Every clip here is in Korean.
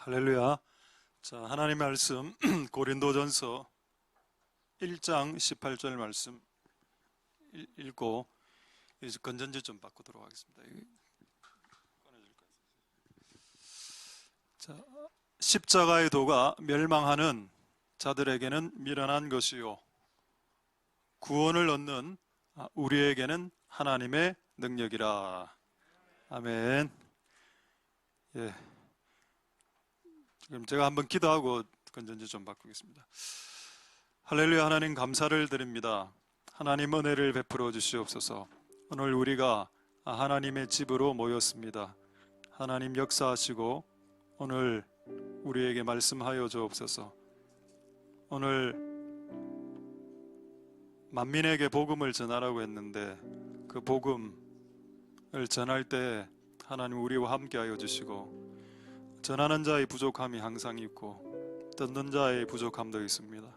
할렐루야. 자, 하나님의 말씀 고린도전서 1장 18절 말씀 읽고 이제 건전지 좀 바꾸도록 하겠습니다. 자, 십자가의 도가 멸망하는 자들에게는 미련한 것이요 구원을 얻는 우리에게는 하나님의 능력이라. 아멘. 예. 지금 제가 한번 기도하고 건전지 좀 바꾸겠습니다. 할렐루야. 하나님 감사를 드립니다. 하나님 은혜를 베풀어 주시옵소서. 오늘 우리가 하나님의 집으로 모였습니다. 하나님 역사하시고 오늘 우리에게 말씀하여 주옵소서. 오늘 만민에게 복음을 전하라고 했는데 그 복음을 전할 때 하나님 우리와 함께하여 주시고 전하는 자의 부족함이 항상 있고 듣는 자의 부족함도 있습니다.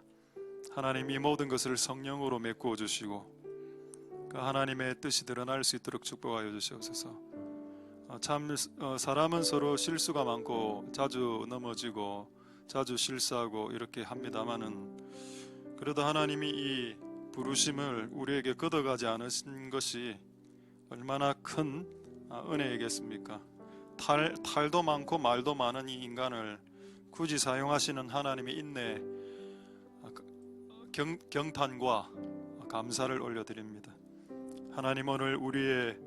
하나님 이 모든 것을 성령으로 메꾸어 주시고 그 하나님의 뜻이 드러날 수 있도록 축복하여 주시옵소서. 참 사람은 서로 실수가 많고 자주 넘어지고 자주 실수하고 이렇게 합니다마는 그래도 하나님이 이 부르심을 우리에게 걷어가지 않으신 것이 얼마나 큰 은혜이겠습니까? 탈도 많고 말도 많은 이 인간을 굳이 사용하시는 하나님의 인내, 경탄과 감사를 올려드립니다. 하나님 오늘 우리의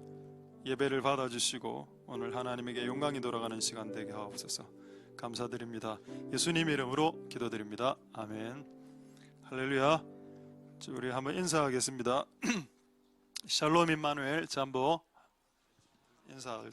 예배를 받아주시고 오늘 하나님에게 영광이 돌아가는 시간 되게 하옵소서. 감사드립니다. 예수님 이름으로 기도드립니다. 아멘. 할렐루야. 우리 한번 인사하겠습니다. 샬롬 임마누엘 잠보 인사할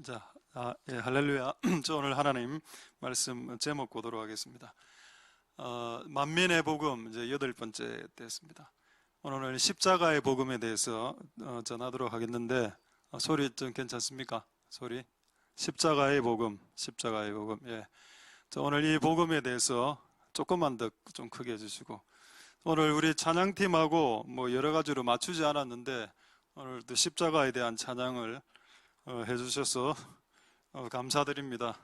자, 예, 할렐루야. 저 오늘 하나님 말씀 제목 보도록 하겠습니다. 만민의 복음 이제 8번째 됐습니다. 오늘 십자가의 복음에 대해서 전하도록 하겠는데 소리 좀 괜찮습니까? 소리? 십자가의 복음, 십자가의 복음. 예. 저 오늘 이 복음에 대해서 조금만 더 좀 크게 해주시고 오늘 우리 찬양팀하고 뭐 여러 가지로 맞추지 않았는데 오늘도 십자가에 대한 찬양을 해주셔서 감사드립니다.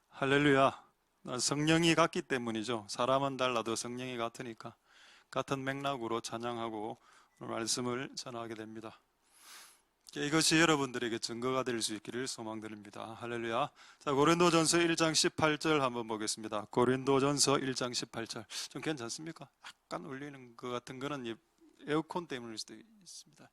할렐루야. 성령이 같기 때문이죠. 사람은 달라도 성령이 같으니까 같은 맥락으로 찬양하고 오늘 말씀을 전하게 됩니다. 이것이 여러분들에게 증거가 될 수 있기를 소망드립니다. 할렐루야. 자, 고린도전서 1장 18절 한번 보겠습니다. 고린도전서 1장 18절. 좀 괜찮습니까? 약간 울리는 것 같은 거는 에어컨 때문일 수도 있습니다.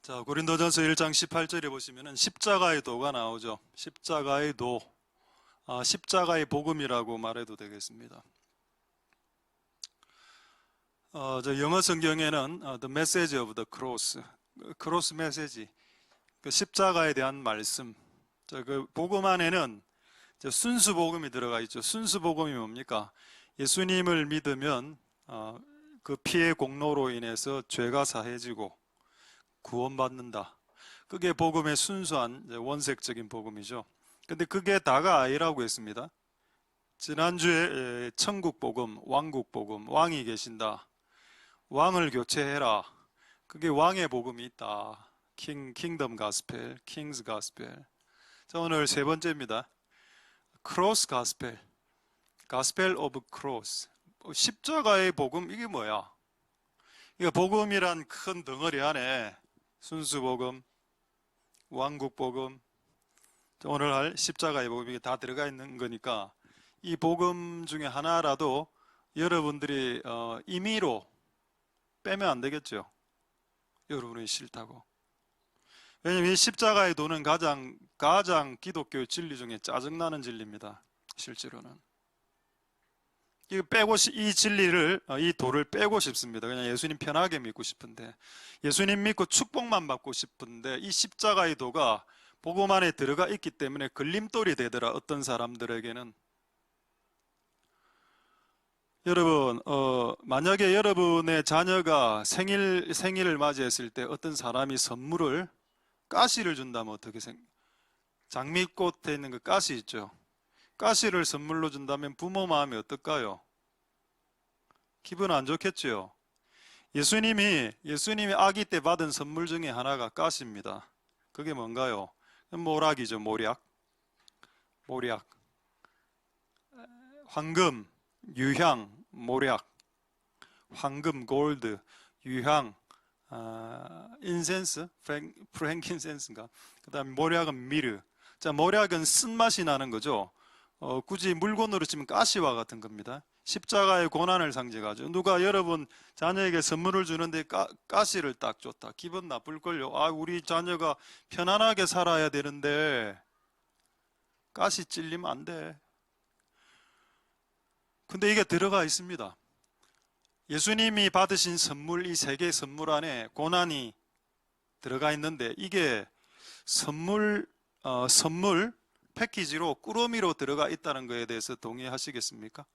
자, 고린도전서 1장 18절에 보시면은 십자가의 도가 나오죠. 십자가의 도, 십자가의 복음이라고 말해도 되겠습니다. 저 영어 성경에는 The Message of the Cross, 크로스 메시지, 그 십자가에 대한 말씀. 그 복음 안에는 순수 복음이 들어가 있죠. 순수 복음이 뭡니까? 예수님을 믿으면 그 피의 공로로 인해서 죄가 사해지고 구원받는다. 그게 복음의 순수한 원색적인 복음이죠. 근데 그게 다가 아니라고 했습니다. 지난주에 천국 복음, 왕국 복음, 왕이 계신다. 왕을 교체해라. 그게 왕의 복음이 있다. 킹덤 가스펠, 킹스 가스펠. 자, 오늘 세 번째입니다. 크로스 가스펠, 가스펠 오브 크로스. 십자가의 복음, 이게 뭐야? 이거 복음이란 큰 덩어리 안에 순수 복음, 왕국 복음, 오늘 할 십자가의 복음, 이게 다 들어가 있는 거니까 이 복음 중에 하나라도 여러분들이 임의로 빼면 안 되겠죠. 여러분이 싫다고. 왜냐하면 이 십자가의 도는 가장 기독교의 진리 중에 짜증나는 진리입니다. 실제로는 이 진리를, 이 도를 빼고 싶습니다. 그냥 예수님 편하게 믿고 싶은데, 예수님 믿고 축복만 받고 싶은데 이 십자가의 도가 복음 안에 들어가 있기 때문에 걸림돌이 되더라, 어떤 사람들에게는. 여러분, 만약에 여러분의 자녀가 생일을 맞이했을 때 어떤 사람이 선물을, 가시를 준다면 어떻게 장미꽃에 있는 그 가시 있죠? 가시를 선물로 준다면 부모 마음이 어떨까요? 기분 안 좋겠죠? 예수님이 아기 때 받은 선물 중에 하나가 가시입니다. 그게 뭔가요? 모락이죠, 모략. 황금, 유향, 모략. 황금, 골드, 유향, 인센스, 프랭킨센스인가? 그 다음에 모략은 미르. 자, 모략은 쓴맛이 나는 거죠. 굳이 물건으로 치면 가시와 같은 겁니다. 십자가의 고난을 상징하죠. 누가 여러분 자녀에게 선물을 주는데 가시를 딱 줬다. 기분 나쁠걸요. 아, 우리 자녀가 편안하게 살아야 되는데 가시 찔리면 안 돼. 근데 이게 들어가 있습니다. 예수님이 받으신 선물, 이 세 개의 선물 안에 고난이 들어가 있는데, 이게 선물 패키지로 꾸러미로 들어가 있다는 것에 대해서 동의하시겠습니까?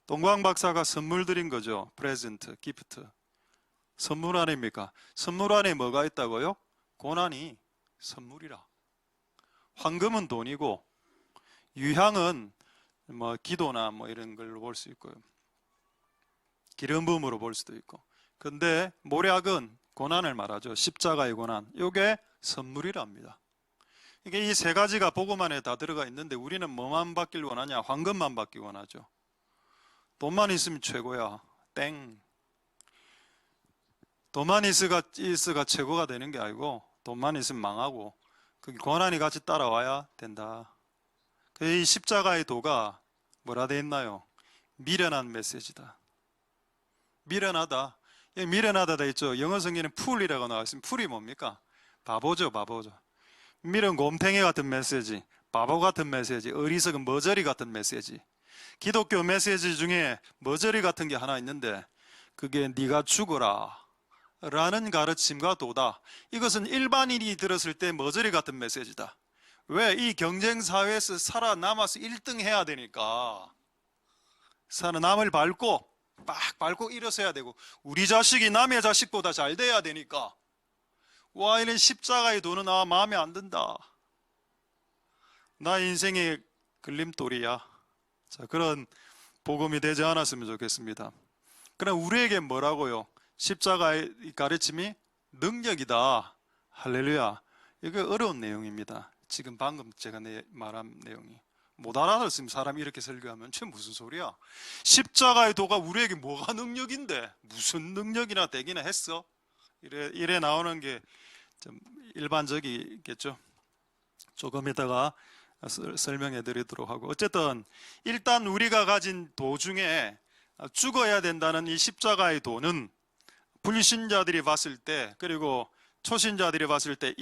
동광 박사가 선물 드린 거죠. 프레젠트, 기프트. 선물 아닙니까? 선물 안에 뭐가 있다고요? 고난이 선물이라. 황금은 돈이고, 유향은 뭐 기도나 뭐 이런 걸로 볼 수 있고요. 기름 부음으로 볼 수도 있고. 근데 모략은 고난을 말하죠. 십자가의 고난. 이게 선물이랍니다. 이게 이 세 가지가 복음 안에 다 들어가 있는데, 우리는 뭐만 받길 원하냐? 황금만 받기 원하죠. 돈만 있으면 최고야. 땡. 돈만 있어가 최고가 되는 게 아니고, 돈만 있으면 망하고, 그 고난이 같이 따라와야 된다. 이 십자가의 도가 뭐라 돼 있나요? 미련한 메시지다. 미련하다. 미련하다 돼 있죠. 영어 성경에는 풀이라고 나와 있으면, 풀이 뭡니까? 바보죠, 바보죠. 미련 곰탱이 같은 메시지, 바보 같은 메시지, 어리석은 머저리 같은 메시지. 기독교 메시지 중에 머저리 같은 게 하나 있는데, 그게 네가 죽어라 라는 가르침과 도다. 이것은 일반인이 들었을 때 머저리 같은 메시지다. 왜? 이 경쟁사회에서 살아남아서 1등 해야 되니까. 남을 밟고 빡 밟고 일어서야 되고, 우리 자식이 남의 자식보다 잘 돼야 되니까. 와, 이런 십자가의 도는 마음에 안 든다. 나 인생의 걸림돌이야. 자, 그런 복음이 되지 않았으면 좋겠습니다. 그럼 우리에게 뭐라고요? 십자가의 가르침이 능력이다. 할렐루야. 이게 어려운 내용입니다. 지금 방금 제가 말한 내용이. 못 알아들었으면 사람이 이렇게 설교하면 쟤 무슨 소리야? 십자가의 도가 우리에게 뭐가 능력인데? 무슨 능력이나 되기나 했어? 이래 나오는 게 좀 일반적이겠죠. 조금 이따가 설명해 드리도록 하고, 어쨌든 일단 우리가 가진 도 중에 죽어야 된다는 이 십자가의 도는 불신자들이 봤을 때, 그리고 초신자들이 봤을 때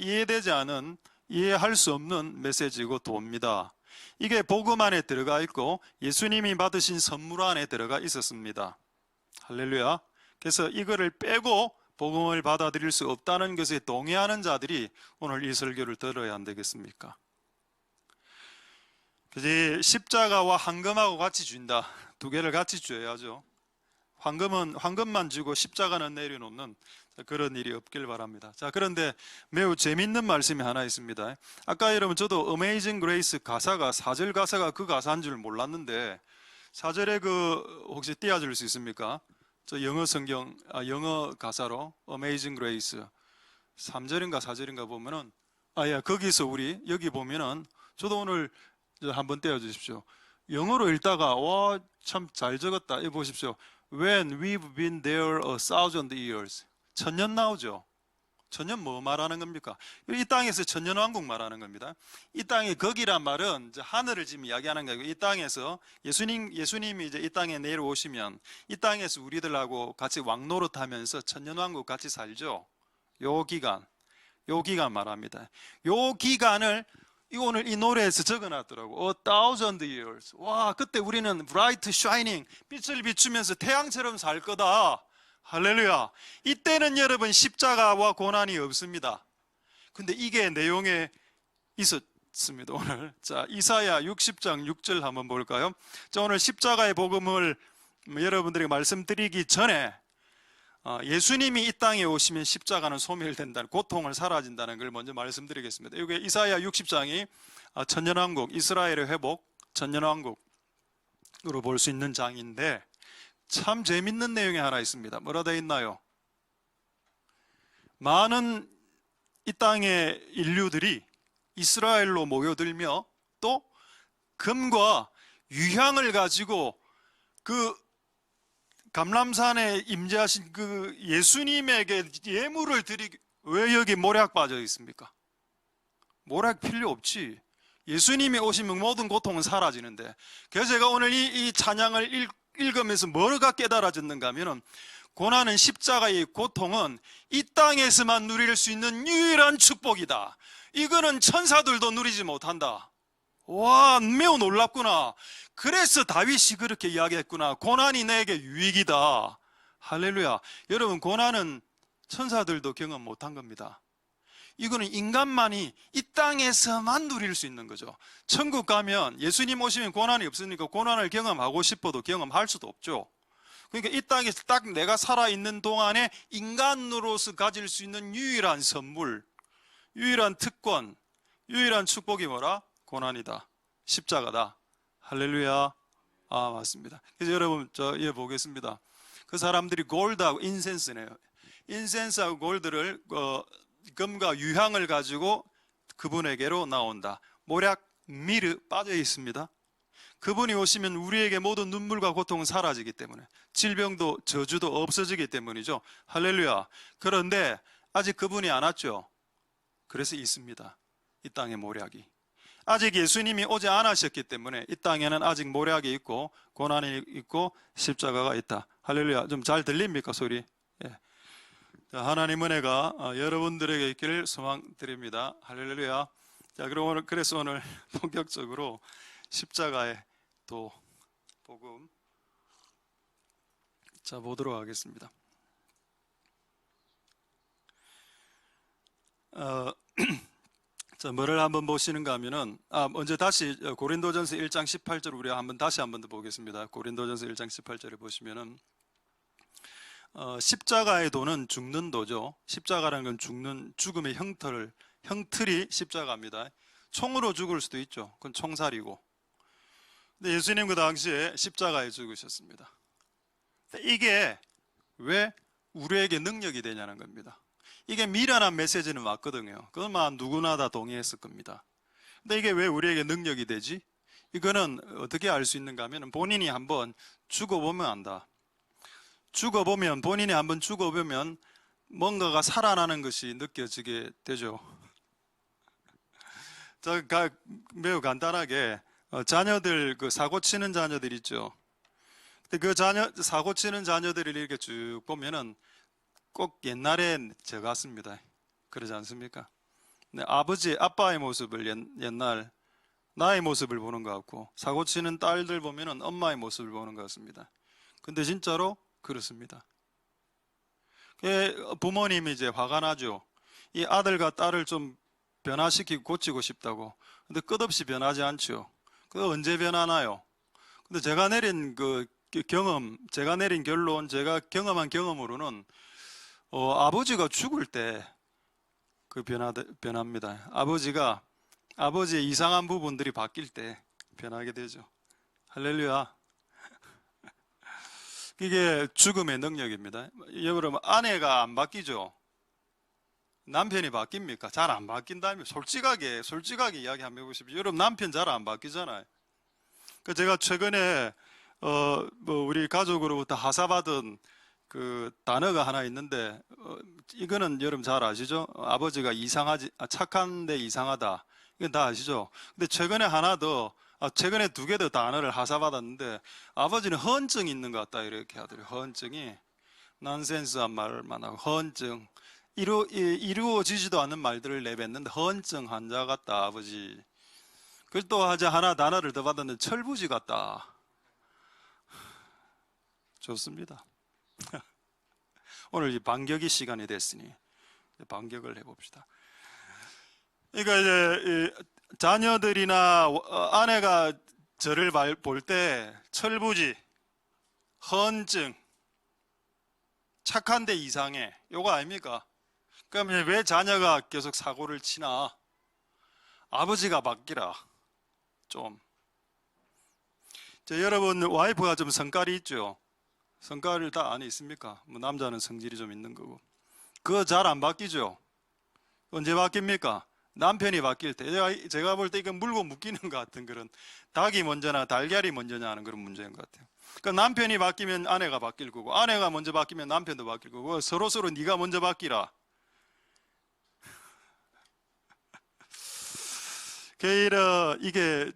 이해할 수 없는 메시지고 도입니다. 이게 복음 안에 들어가 있고 예수님이 받으신 선물 안에 들어가 있었습니다. 할렐루야. 그래서 이거를 빼고 복음을 받아들일 수 없다는 것에 동의하는 자들이 오늘 이 설교를 들어야 안 되겠습니까? 그지? 십자가와 황금하고 같이 준다. 두 개를 같이 줘야죠. 황금만 주고 십자가는 내려놓는 그런 일이 없길 바랍니다. 자, 그런데 매우 재밌는 말씀이 하나 있습니다. 아까 여러분 저도 Amazing Grace 가사가 4절 가사가 그 가사인 줄 몰랐는데, 4절에 혹시 띄워줄 수 있습니까? 저 영어 가사로 Amazing Grace 3절인가 4절인가 보면은, 거기서 여기 보면은, 저도 오늘 한번 띄워주십시오. 영어로 읽다가 와, 참 잘 적었다. 이 보십시오. When we've been there 1,000 years. 천년 나오죠. 천년 뭐 말하는 겁니까? 이 땅에서 천년왕국 말하는 겁니다. 이 땅에 거기란 말은 이제 하늘을 지금 이야기하는 거고, 이 땅에서 예수님이 이제 이 땅에 내려오시면 이 땅에서 우리들하고 같이 왕노릇하면서 천년왕국 같이 살죠. 요 기간 말합니다. 요 기간을 오늘 이 노래에서 적어놨더라고. 1,000 years. 와, 그때 우리는 bright shining, 빛을 비추면서 태양처럼 살 거다. 할렐루야. 이때는 여러분 십자가와 고난이 없습니다. 근데 이게 내용의 있었습니다. 오늘 자 이사야 60장 6절 한번 볼까요? 자 오늘 십자가의 복음을 여러분들에게 말씀드리기 전에 예수님이 이 땅에 오시면 십자가는 소멸된다는, 고통을 사라진다는 걸 먼저 말씀드리겠습니다. 이게 이사야 60장이 천년왕국, 이스라엘의 회복, 천년왕국으로 볼 수 있는 장인데 참 재밌는 내용이 하나 있습니다. 뭐라 되어 있나요? 많은 이 땅의 인류들이 이스라엘로 모여들며 또 금과 유향을 가지고 그 감람산에 임재하신 그 예수님에게 예물을 드리기. 왜 여기 모략 빠져 있습니까? 모략 필요 없지. 예수님이 오시면 모든 고통은 사라지는데. 그래서 제가 오늘 이 찬양을 읽으면서 뭐가 깨달아졌는가 하면은, 고난은, 십자가의 고통은 이 땅에서만 누릴 수 있는 유일한 축복이다. 이거는 천사들도 누리지 못한다. 와, 매우 놀랍구나. 그래서 다윗이 그렇게 이야기했구나. 고난이 내게 유익이다. 할렐루야. 여러분, 고난은 천사들도 경험 못한 겁니다. 이거는 인간만이 이 땅에서만 누릴 수 있는 거죠. 천국 가면, 예수님 오시면 고난이 없으니까 고난을 경험하고 싶어도 경험할 수도 없죠. 그러니까 이 땅에서 딱 내가 살아있는 동안에 인간으로서 가질 수 있는 유일한 선물, 유일한 특권, 유일한 축복이 뭐라? 고난이다. 십자가다. 할렐루야. 맞습니다. 그래서 여러분, 예, 보겠습니다. 그 사람들이 골드하고 인센스네요. 인센스하고 골드를 금과 유향을 가지고 그분에게로 나온다. 모략 미르 빠져 있습니다. 그분이 오시면 우리에게 모든 눈물과 고통은 사라지기 때문에, 질병도 저주도 없어지기 때문이죠. 할렐루야. 그런데 아직 그분이 안 왔죠. 그래서 있습니다. 이 땅에 모략이. 아직 예수님이 오지 않으셨기 때문에 이 땅에는 아직 모략이 있고 고난이 있고 십자가가 있다. 할렐루야. 좀 잘 들립니까, 소리? 예. 자, 하나님 은혜가 여러분들에게 있기를 소망드립니다. 할렐루야. 자, 그래서 오늘 본격적으로 십자가의 또 복음 자 보도록 하겠습니다. 자, 뭐를 한번 보시는가 하면은, 먼저 다시 고린도전서 1장 18절 우리가 다시 한번 더 보겠습니다. 고린도전서 1장 18절에 보시면은, 십자가의 도는 죽는 도죠. 십자가라는 건 죽음의 형틀이 십자가입니다. 총으로 죽을 수도 있죠. 그건 총살이고. 근데 예수님 그 당시에 십자가에 죽으셨습니다. 이게 왜 우리에게 능력이 되냐는 겁니다. 이게 미련한 메시지는 맞거든요. 그건 누구나 다 동의했을 겁니다. 근데 이게 왜 우리에게 능력이 되지? 이거는 어떻게 알 수 있는가 하면 본인이 한번 죽어보면 안다. 본인이 한번 죽어보면 뭔가가 살아나는 것이 느껴지게 되죠. 매우 간단하게 자녀들, 그 사고 치는 자녀들 있죠. 근데 사고 치는 자녀들을 이렇게 쭉 보면은 꼭 옛날에 저 같습니다. 그러지 않습니까? 네, 아빠의 모습을 옛날 나의 모습을 보는 것 같고, 사고 치는 딸들 보면은 엄마의 모습을 보는 것 같습니다. 근데 진짜로 그렇습니다. 부모님이 이제 화가 나죠. 이 아들과 딸을 좀 변화시키고 고치고 싶다고. 근데 끝없이 변하지 않죠. 그 언제 변하나요? 근데 제가 내린 제가 내린 결론, 제가 경험한 경험으로는 아버지가 죽을 때 변합니다. 아버지의 이상한 부분들이 바뀔 때 변하게 되죠. 할렐루야. 이게 죽음의 능력입니다. 여러분, 아내가 안 바뀌죠? 남편이 바뀝니까? 잘 안 바뀐다면 솔직하게 이야기 한번 해보십시오. 여러분, 남편 잘 안 바뀌잖아요. 제가 최근에 우리 가족으로부터 하사받은 그 단어가 하나 있는데, 이거는 여러분 잘 아시죠? 아버지가 착한데 이상하다. 이건 다 아시죠? 근데 최근에 두 개 더 단어를 하사받았는데, 아버지는 허언증이 있는 것 같다 이렇게 하더라고요. 허언증이 난센스한 말만 하고, 허언증, 이루어지지도 않는 말들을 내뱉는데 허언증 환자 같다 아버지. 그리고 또 하나 단어를 더 받았는데, 철부지 같다. 좋습니다. 오늘 반격의 시간이 됐으니 반격을 해봅시다. 그러니까 이제 자녀들이나 아내가 저를 볼 때 철부지, 헌증, 착한데 이상해. 요거 아닙니까? 그럼 왜 자녀가 계속 사고를 치나? 아버지가 바뀌라. 좀. 여러분 와이프가 좀 성깔이 있죠? 성깔을 다 안에 있습니까? 뭐 남자는 성질이 좀 있는 거고. 그거 잘 안 바뀌죠? 언제 바뀝니까? 남편이 바뀔 때. 제가 볼 때 이건 물고 묶이는 것 같은 그런, 닭이 먼저나 달걀이 먼저냐 하는 그런 문제인 것 같아요. 그러니까 남편이 바뀌면 아내가 바뀔 거고, 아내가 먼저 바뀌면 남편도 바뀔 거고, 서로서로 네가 먼저 바뀌라. 이게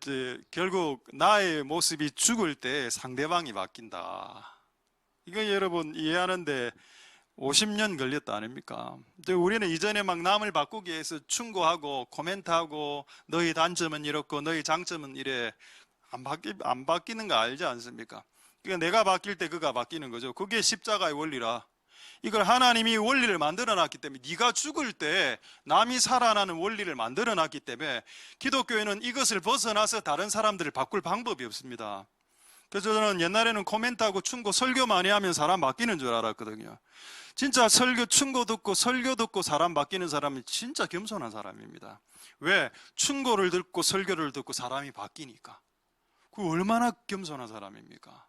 결국 나의 모습이 죽을 때 상대방이 바뀐다. 이거 여러분 이해하는데 50년 걸렸다 아닙니까? 우리는 이전에 막 남을 바꾸기 위해서 충고하고 코멘트하고 너희 단점은 이렇고 너희 장점은 이래. 안 바뀌는 거 알지 않습니까? 그러니까 내가 바뀔 때 그가 바뀌는 거죠. 그게 십자가의 원리라. 이걸 하나님이 원리를 만들어 놨기 때문에, 네가 죽을 때 남이 살아나는 원리를 만들어 놨기 때문에 기독교회는 이것을 벗어나서 다른 사람들을 바꿀 방법이 없습니다. 그래서 저는 옛날에는 코멘트하고 충고, 설교 많이 하면 사람 바뀌는 줄 알았거든요. 진짜 충고 듣고 설교 듣고 사람 바뀌는 사람은 진짜 겸손한 사람입니다. 왜? 충고를 듣고 설교를 듣고 사람이 바뀌니까. 그 얼마나 겸손한 사람입니까?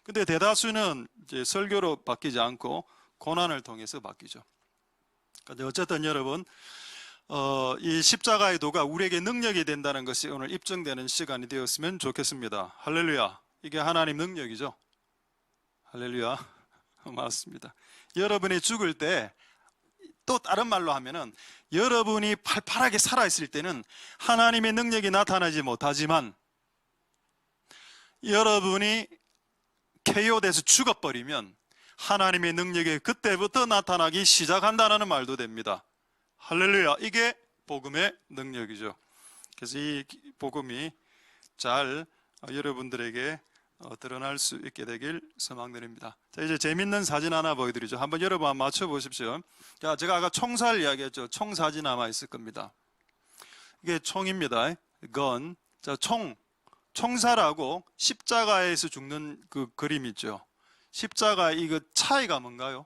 근데 대다수는 이제 설교로 바뀌지 않고 고난을 통해서 바뀌죠. 근데 어쨌든 여러분, 이 십자가의 도가 우리에게 능력이 된다는 것이 오늘 입증되는 시간이 되었으면 좋겠습니다. 할렐루야. 이게 하나님 능력이죠. 할렐루야. 맞습니다. 여러분이 죽을 때, 또 다른 말로 하면은 여러분이 팔팔하게 살아있을 때는 하나님의 능력이 나타나지 못하지만, 여러분이 KO돼서 죽어버리면 하나님의 능력이 그때부터 나타나기 시작한다는 말도 됩니다. 할렐루야. 이게 복음의 능력이죠. 그래서 이 복음이 잘 여러분들에게 드러날 수 있게 되길 소망드립니다. 자, 이제 재밌는 사진 하나 보여드리죠. 한번 여러분 한번 맞춰보십시오. 자, 제가 아까 총살 이야기했죠. 총 사진 아마 있을 겁니다. 이게 총입니다. 건. 자, 총살하고 십자가에서 죽는 그 그림 있죠. 십자가 이거 차이가 뭔가요?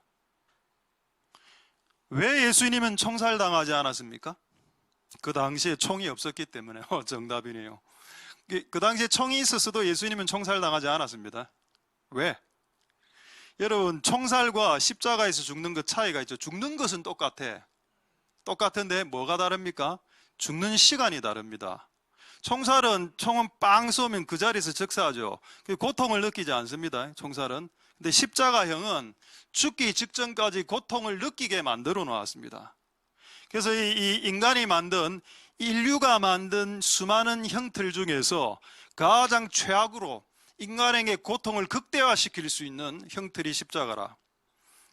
왜 예수님은 총살당하지 않았습니까? 그 당시에 총이 없었기 때문에. 정답이네요. 그 당시에 총이 있었어도 예수님은 총살당하지 않았습니다. 왜? 여러분, 총살과 십자가에서 죽는 것 차이가 있죠. 죽는 것은 똑같은데 뭐가 다릅니까? 죽는 시간이 다릅니다. 총은 빵 쏘면 그 자리에서 즉사하죠. 고통을 느끼지 않습니다. 총살은. 근데 십자가형은 죽기 직전까지 고통을 느끼게 만들어 놓았습니다. 그래서 이 인류가 만든 수많은 형틀 중에서 가장 최악으로 인간에게 고통을 극대화시킬 수 있는 형틀이 십자가라.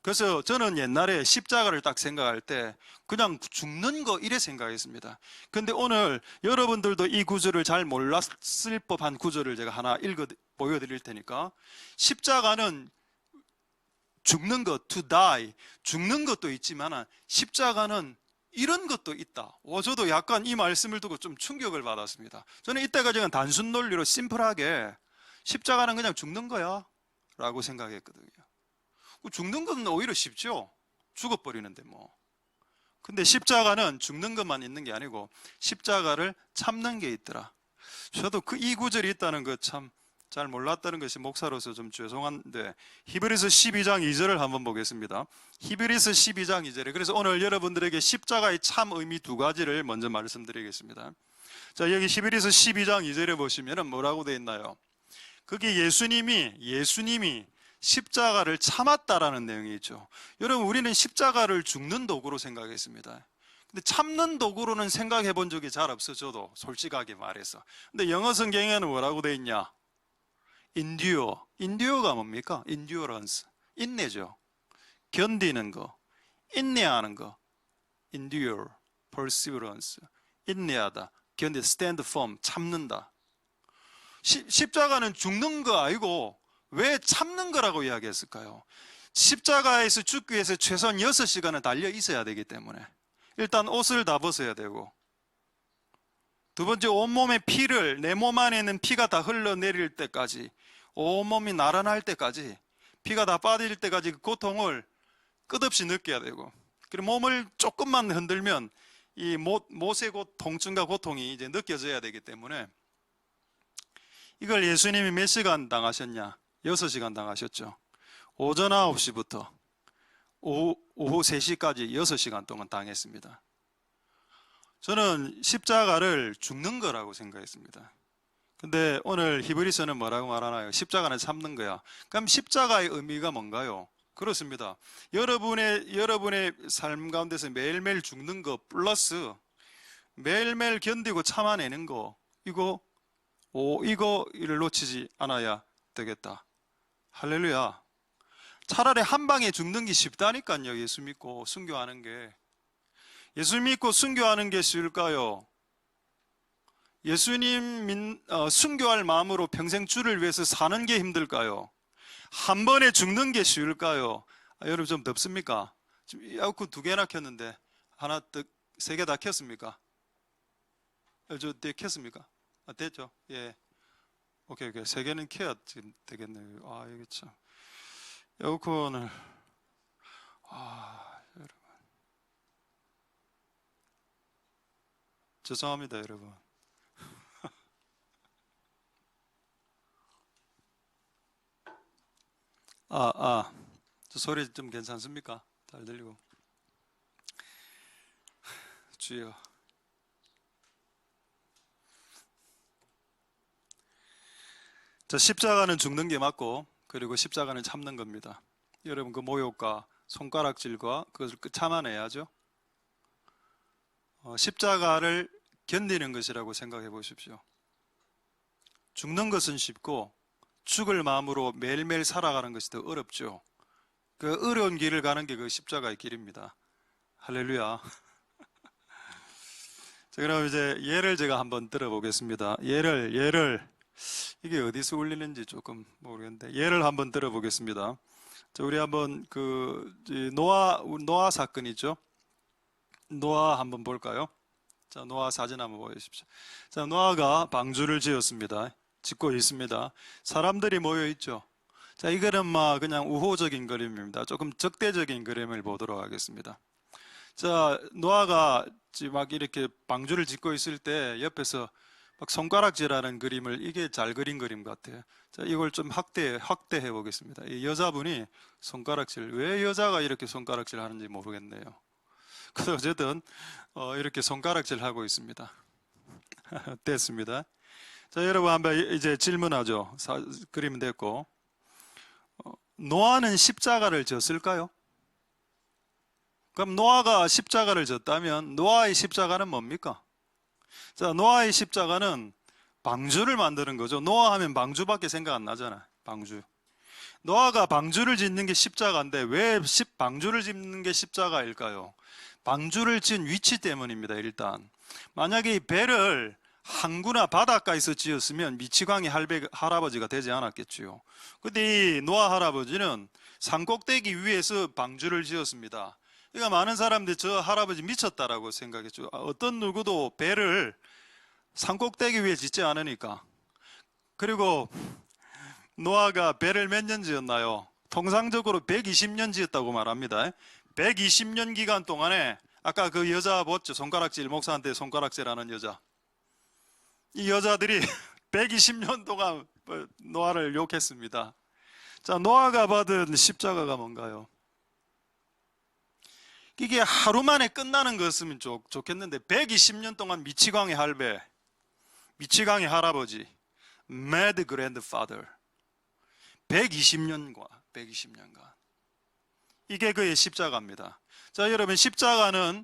그래서 저는 옛날에 십자가를 딱 생각할 때 그냥 죽는 거 이래 생각했습니다. 근데 오늘 여러분들도 이 구절을 잘 몰랐을 법한 구절을 제가 하나 보여드릴 테니까, 십자가는 죽는 것, to die, 죽는 것도 있지만 십자가는 이런 것도 있다. 저도 약간 이 말씀을 두고 좀 충격을 받았습니다. 저는 이때까지는 단순 논리로 심플하게 십자가는 그냥 죽는 거야 라고 생각했거든요. 죽는 건 오히려 쉽죠. 죽어버리는데 뭐. 근데 십자가는 죽는 것만 있는 게 아니고 십자가를 참는 게 있더라. 저도 이 구절이 있다는 거 참 잘 몰랐다는 것이 목사로서 좀 죄송한데, 히브리서 12장 2절을 한번 보겠습니다. 히브리서 12장 2절에, 그래서 오늘 여러분들에게 십자가의 참 의미 두 가지를 먼저 말씀드리겠습니다. 자, 여기 히브리서 12장 2절에 보시면 뭐라고 되어 있나요? 그게 예수님이 십자가를 참았다라는 내용이 있죠. 여러분, 우리는 십자가를 죽는 도구로 생각했습니다. 근데 참는 도구로는 생각해 본 적이 잘 없어, 저도 솔직하게 말해서. 근데 영어 성경에는 뭐라고 되어 있냐? endure가 뭡니까? endurance, 인내죠. 견디는 거, 인내하는 거. endure, perseverance, 인내하다, stand firm, 참는다. 십자가는 죽는 거 아니고 왜 참는 거라고 이야기했을까요? 십자가에서 죽기 위해서 최소한 6시간은 달려 있어야 되기 때문에. 일단 옷을 다 벗어야 되고, 두 번째 온몸의 피를, 내 몸 안에 있는 피가 다 흘러내릴 때까지, 온몸이 나른할 때까지, 피가 다 빠질 때까지 그 고통을 끝없이 느껴야 되고, 그리고 몸을 조금만 흔들면 이 못의 통증과 고통이 이제 느껴져야 되기 때문에, 이걸 예수님이 몇 시간 당하셨냐? 6시간 당하셨죠. 오전 9시부터 오후 3시까지 6시간 동안 당했습니다. 저는 십자가를 죽는 거라고 생각했습니다. 근데 오늘 히브리서는 뭐라고 말하나요? 십자가는 참는 거야. 그럼 십자가의 의미가 뭔가요? 그렇습니다. 여러분의 삶 가운데서 매일매일 죽는 거 플러스 매일매일 견디고 참아내는 거, 이거를 놓치지 않아야 되겠다. 할렐루야. 차라리 한 방에 죽는 게 쉽다니까요. 예수 믿고 순교하는 게. 예수 믿고 순교하는 게 쉬울까요? 예수님 순교할 마음으로 평생 주를 위해서 사는 게 힘들까요? 한 번에 죽는 게 쉬울까요? 여러분 좀 덥습니까? 지금 에어컨 2개나 켰는데 하나, 3개 다 켰습니까? 켰습니까? 됐죠? 예. 오케이. 3개는 켜야 지금 되겠네요. 이게 참. 에어컨을, 여러분. 죄송합니다, 여러분. 저 소리 좀 괜찮습니까? 잘 들리고. 주여. 자, 십자가는 죽는 게 맞고, 그리고 십자가는 참는 겁니다. 여러분, 그 모욕과 손가락질과 그것을 참아내야죠. 십자가를 견디는 것이라고 생각해 보십시오. 죽는 것은 쉽고, 죽을 마음으로 매일매일 살아가는 것이 더 어렵죠. 그 어려운 길을 가는 게 그 십자가의 길입니다. 할렐루야. 자, 그럼 이제 예를 제가 한번 들어보겠습니다. 예를 이게 어디서 울리는지 조금 모르겠는데 예를 한번 들어보겠습니다. 자, 우리 한번 노아 사건이죠. 노아 한번 볼까요? 자, 노아 사진 한번 보여주십시오. 자, 노아가 방주를 짓고 있습니다. 사람들이 모여 있죠. 자, 이거는 그냥 우호적인 그림입니다. 조금 적대적인 그림을 보도록 하겠습니다. 자, 노아가 막 이렇게 방주를 짓고 있을 때 옆에서 막 손가락질하는 그림을, 이게 잘 그린 그림 같아요. 자, 이걸 좀 확대해 보겠습니다. 이 여자분이 손가락질, 왜 여자가 이렇게 손가락질 하는지 모르겠네요. 그래서 어쨌든 이렇게 손가락질 하고 있습니다. 됐습니다. 자, 여러분 한번 이제 질문하죠. 그림 됐고, 노아는 십자가를 졌을까요? 그럼 노아가 십자가를 졌다면 노아의 십자가는 뭡니까? 자, 노아의 십자가는 방주를 만드는 거죠. 노아 하면 방주밖에 생각 안 나잖아. 방주. 노아가 방주를 짓는 게 십자가인데 왜 방주를 짓는 게 십자가일까요? 방주를 지은 위치 때문입니다. 일단 만약에 이 배를 항구나 바닷가에서 지었으면 미치광이 할아버지가 되지 않았겠지요. 근데 이 노아 할아버지는 산꼭대기 위에서 방주를 지었습니다. 그러니까 많은 사람들이 저 할아버지 미쳤다라고 생각했죠. 어떤 누구도 배를 산꼭대기 위에 짓지 않으니까. 그리고 노아가 배를 몇 년 지었나요? 통상적으로 120년 지었다고 말합니다. 120년 기간 동안에 아까 그 여자 봤죠? 손가락질, 목사한테 손가락질 하는 여자. 이 여자들이 120년 동안 노아를 욕했습니다. 자, 노아가 받은 십자가가 뭔가요? 이게 하루 만에 끝나는 거였으면 좋겠는데 120년 동안 미치광이 할배, 미치광이 할아버지, mad grandfather, 120년간 이게 그의 십자가입니다. 자, 여러분, 십자가는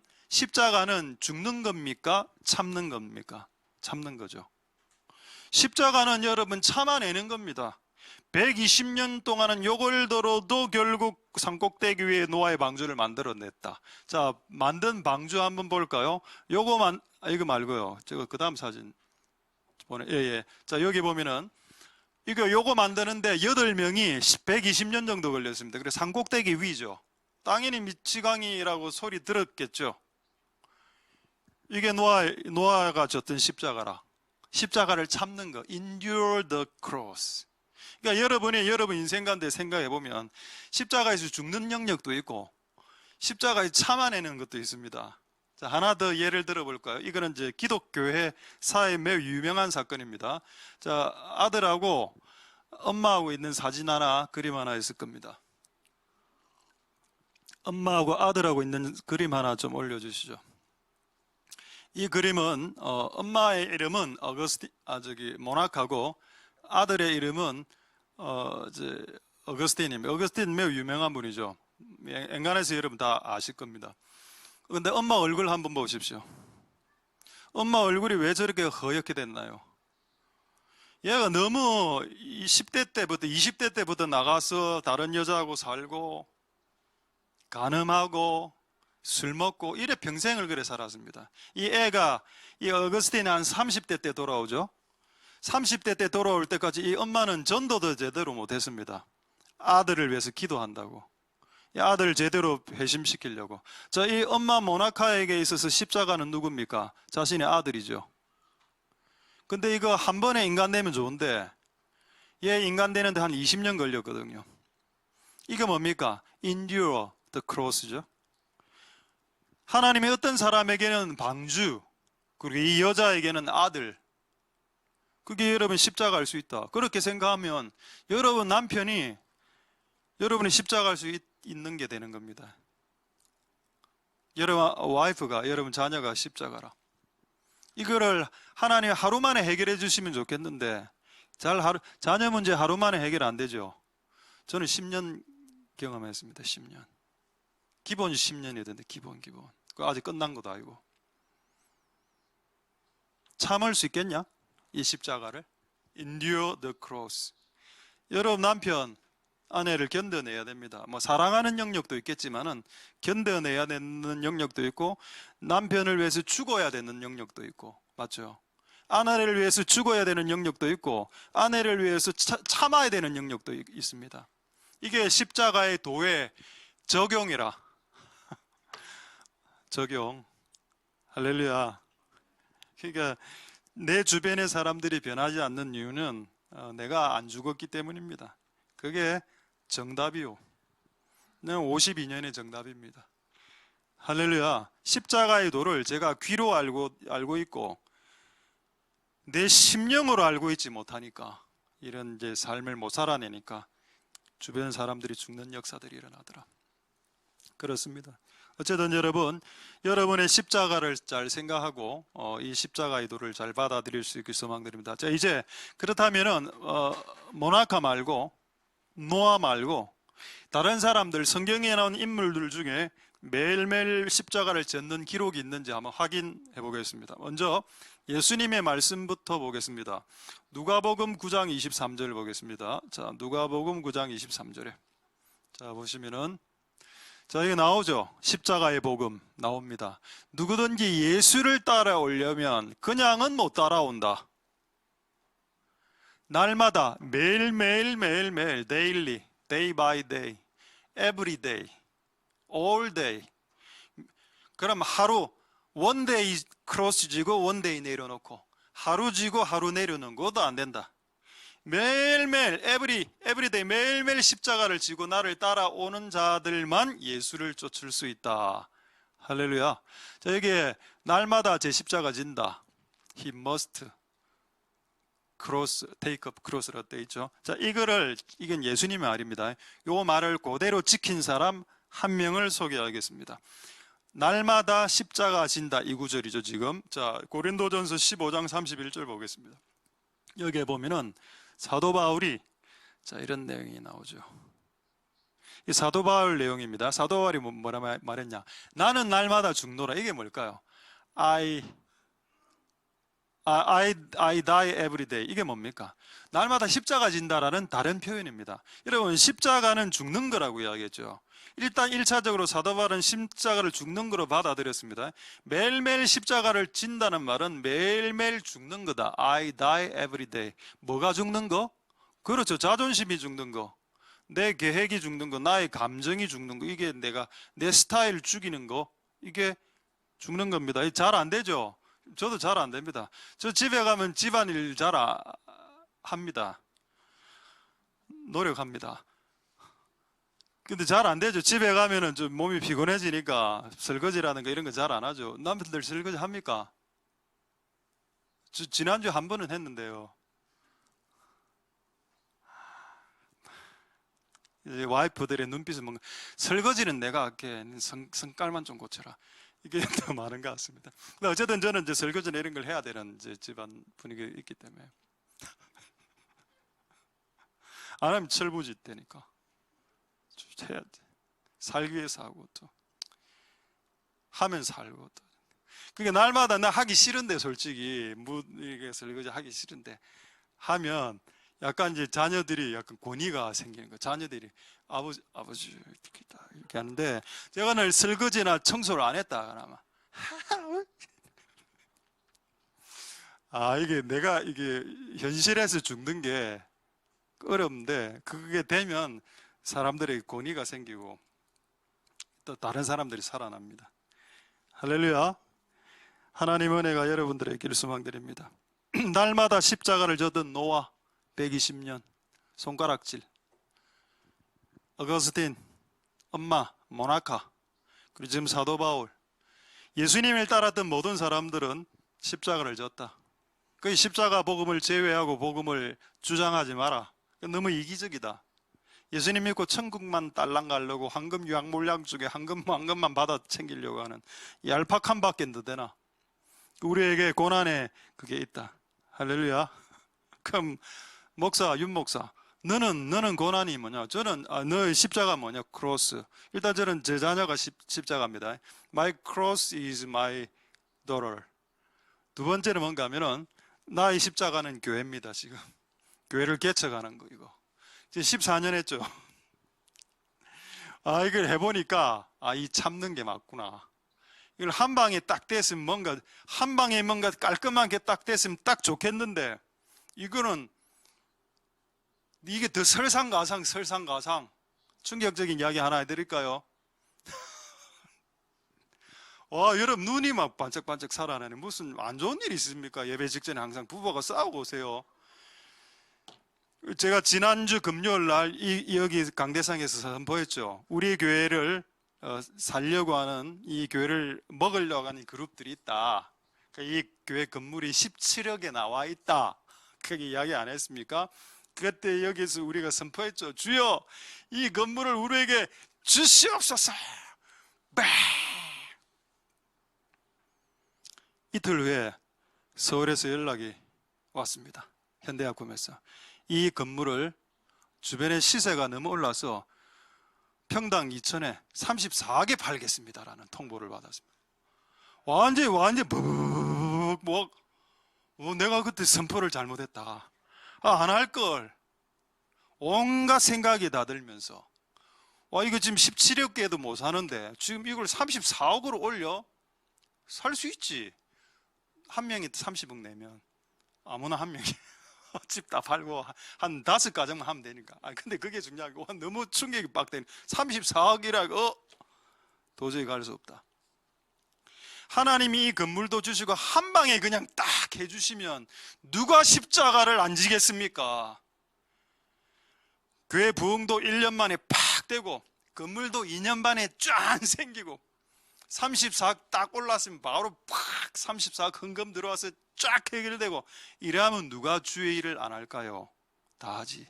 죽는 겁니까? 참는 겁니까? 참는 거죠. 십자가는 여러분 참아내는 겁니다. 120년 동안은 욕을 들어도 결국 산꼭대기 위에 노아의 방주를 만들어냈다. 자, 만든 방주 한번 볼까요? 이거 말고요. 그 다음 사진 예. 자, 여기 보면은 요거 만드는데 8명이 120년 정도 걸렸습니다. 그래서 산꼭대기 위죠. 당연히 미치광이라고 소리 들었겠죠. 이게 노아가 졌던 십자가라. 십자가를 참는 거. Endure the cross. 그러니까 여러분 인생 가운데 생각해 보면 십자가에서 죽는 영역도 있고 십자가에 참아내는 것도 있습니다. 자, 하나 더 예를 들어볼까요? 이거는 이제 기독교회 사회에 매우 유명한 사건입니다. 자, 아들하고 엄마하고 있는 사진 하나, 그림 하나 있을 겁니다. 엄마하고 아들하고 있는 그림 하나 좀 올려주시죠. 이 그림은 엄마의 이름은 모나카고 아들의 이름은 어거스틴입니다. 어거스틴 매우 유명한 분이죠. 엔간해서 여러분 다 아실 겁니다. 근데 엄마 얼굴 한번 보십시오. 엄마 얼굴이 왜 저렇게 허옇게 됐나요? 얘가 너무 10대 때부터 20대 때부터 나가서 다른 여자하고 살고 간음하고 술 먹고 이래 평생을 그래 살았습니다. 이 어거스틴이 한 30대 때 돌아오죠. 30대 때 돌아올 때까지 이 엄마는 전도도 제대로 못했습니다. 아들을 위해서 기도한다고. 이 아들을 제대로 회심시키려고. 자, 이 엄마 모나카에게 있어서 십자가는 누굽니까? 자신의 아들이죠. 근데 이거 한 번에 인간 되면 좋은데 얘 인간 되는데 한 20년 걸렸거든요. 이게 뭡니까? Endure the cross죠. 하나님이 어떤 사람에게는 방주, 그리고 이 여자에게는 아들, 그게 여러분 십자가일 수 있다. 그렇게 생각하면 여러분 남편이 여러분이 십자가일 수 있는 게 되는 겁니다. 여러분 와이프가, 여러분 자녀가 십자가라. 이거를 하나님 하루 만에 해결해 주시면 좋겠는데 자녀 문제 하루 만에 해결 안 되죠. 저는 10년 경험했습니다. 10년. 기본이 10년이어야 되는데 기본. 그거 아직 끝난 것도 아니고. 참을 수 있겠냐? 이 십자가를. Endure the cross. 여러분 남편, 아내를 견뎌내야 됩니다. 뭐 사랑하는 영역도 있겠지만은 견뎌내야 되는 영역도 있고 남편을 위해서 죽어야 되는 영역도 있고, 맞죠? 아내를 위해서 죽어야 되는 영역도 있고 아내를 위해서 참아야 되는 영역도 있습니다. 이게 십자가의 도의 적용이라. 적용. 할렐루야. 그러니까 내 주변의 사람들이 변하지 않는 이유는 내가 안 죽었기 때문입니다. 그게 정답이요. 52년의 정답입니다. 할렐루야. 십자가의 도를 제가 귀로 알고 있고 내 심령으로 알고 있지 못하니까, 이런 이제 삶을 못 살아내니까 주변 사람들이 죽는 역사들이 일어나더라. 그렇습니다. 어쨌든 여러분의 십자가를 잘 생각하고 이 십자가의 도를 잘 받아들일 수 있길 소망드립니다. 자, 이제 그렇다면은 모나카 말고 노아 말고 다른 사람들, 성경에 나온 인물들 중에 매일매일 십자가를 젓는 기록이 있는지 한번 확인해 보겠습니다. 먼저 예수님의 말씀부터 보겠습니다. 누가복음 9장 23절 보겠습니다. 자, 누가복음 9장 23절에 자 보시면은 자, 이게 나오죠. 십자가의 복음 나옵니다. 누구든지 예수를 따라오려면 그냥은 못 따라온다. 날마다 매일매일 daily, day by day, every day, all day. 그럼 하루 one day 크로스 지고 one day 내려놓고 하루 지고 하루 내려놓는 것도 안 된다. 매일매일 every day 매일매일 십자가를 지고 나를 따라오는 자들만 예수를 쫓을 수 있다. 할렐루야. 자, 여기에 날마다 제 십자가 진다. He must cross, take up cross라고 되어 있죠. 자, 이건 예수님의 말입니다. 이 말을 그대로 지킨 사람 한 명을 소개하겠습니다. 날마다 십자가 진다, 이 구절이죠 지금. 자, 고린도전서 15장 31절 보겠습니다. 여기에 보면은 사도 바울이 자 이런 내용이 나오죠. 이 사도 바울 내용입니다. 사도 바울이 뭐라 말했냐? 나는 날마다 죽노라. 이게 뭘까요? I die every day. 이게 뭡니까? 날마다 십자가 진다라는 다른 표현입니다. 여러분, 십자가는 죽는 거라고 이야기했죠. 일단 1차적으로 사도 바울은 십자가를 죽는 거로 받아들였습니다. 매일매일 십자가를 진다는 말은 매일매일 죽는 거다. I die every day. 뭐가 죽는 거? 그렇죠. 자존심이 죽는 거, 내 계획이 죽는 거, 나의 감정이 죽는 거, 이게 내 스타일 죽이는 거, 이게 죽는 겁니다. 잘 안 되죠. 저도 잘 안 됩니다. 저 집에 가면 집안일 잘 합니다. 노력합니다. 근데 잘 안 되죠. 집에 가면은 좀 몸이 피곤해지니까 설거지라든가 이런 거 잘 안 하죠. 남편들 설거지 합니까? 지난주에 한 번은 했는데요. 이제 와이프들의 눈빛은 뭔가 설거지는 내가 할게. 성깔만 좀 고쳐라. 이게 더 많은 것 같습니다. 근데 어쨌든 저는 이제 설거지나 이런 걸 해야 되는 이제 집안 분위기가 있기 때문에 안 하면 철부지 되니까 해야지. 살기 위해서 하고 또 하면 살고 또. 그게 날마다 나 하기 싫은데 솔직히 이게 설거지 하기 싫은데 하면 약간 이제 자녀들이 약간 권위가 생기는 거. 자녀들이 아버지 이렇게 하는데 제가 늘 설거지나 청소를 안 했다 그러면 이게 내가 이게 현실에서 죽는 게 어려운데 그게 되면 사람들에게 권위가 생기고 또 다른 사람들이 살아납니다. 할렐루야. 하나님 은혜가 여러분들에게 있기를 소망드립니다. 날마다 십자가를 져던 노아 120년 손가락질, 어거스틴, 엄마 모나카, 그리고 지금 사도 바울, 예수님을 따랐던 모든 사람들은 십자가를 졌다. 그 십자가 복음을 제외하고 복음을 주장하지 마라. 너무 이기적이다. 예수님 믿고 천국만 딸랑 가려고 황금 유황몰량 쪽에 황금만 받아 챙기려고 하는 이 알파칸 밖엔 더 되나? 우리에게 고난에 그게 있다. 할렐루야. 그럼 목사, 윤 목사, 너는 고난이 뭐냐? 저는 너의 십자가 뭐냐? 크로스. 일단 저는 제 자녀가 십자가입니다. My cross is my daughter. 두 번째는 뭔가 하면은 나의 십자가는 교회입니다. 지금 교회를 개척하는 거 이거. 이제 14년 했죠. 이걸 해보니까 이 참는 게 맞구나. 이걸 한 방에 딱 됐으면 뭔가 한 방에 뭔가 깔끔하게 딱 됐으면 딱 좋겠는데 이거는 이게 더 설상가상 충격적인 이야기 하나 해드릴까요? 여러분 눈이 막 반짝반짝 살아나네. 무슨 안 좋은 일이 있습니까? 예배 직전에 항상 부부가 싸우고 오세요. 제가 지난주 금요일 날 여기 강대상에서 선포했죠. 우리 교회를 살려고 하는 이 교회를 먹으려고 하는 그룹들이 있다. 이 교회 건물이 17억에 나와 있다. 그렇게 이야기 안 했습니까? 그때 여기서 우리가 선포했죠. 주여 이 건물을 우리에게 주시옵소서. 이틀 후에 서울에서 연락이 왔습니다. 현대약품에서 이 건물을 주변에 시세가 너무 올라서 평당 2천에 34억에 팔겠습니다라는 통보를 받았습니다. 완전히 내가 그때 선포를 잘못했다. 안 할걸. 온갖 생각이 다 들면서 이거 지금 17억개도 못 사는데 지금 이걸 34억으로 올려? 살 수 있지. 한 명이 30억 내면 아무나 한 명이 집 다 팔고 한 5가정만 하면 되니까. 근데 그게 중요하고 너무 충격이 빡대니 34억이라고 도저히 갈 수 없다. 하나님이 이 건물도 주시고 한 방에 그냥 딱 해주시면 누가 십자가를 안 지겠습니까? 교회 부흥도 1년 만에 팍 되고 건물도 2년 반에 쫙 생기고 34억 딱 올랐으면 바로 팍 34억 헌금 들어와서 쫙 해결되고 이러면 누가 주의 일을 안 할까요? 다 하지.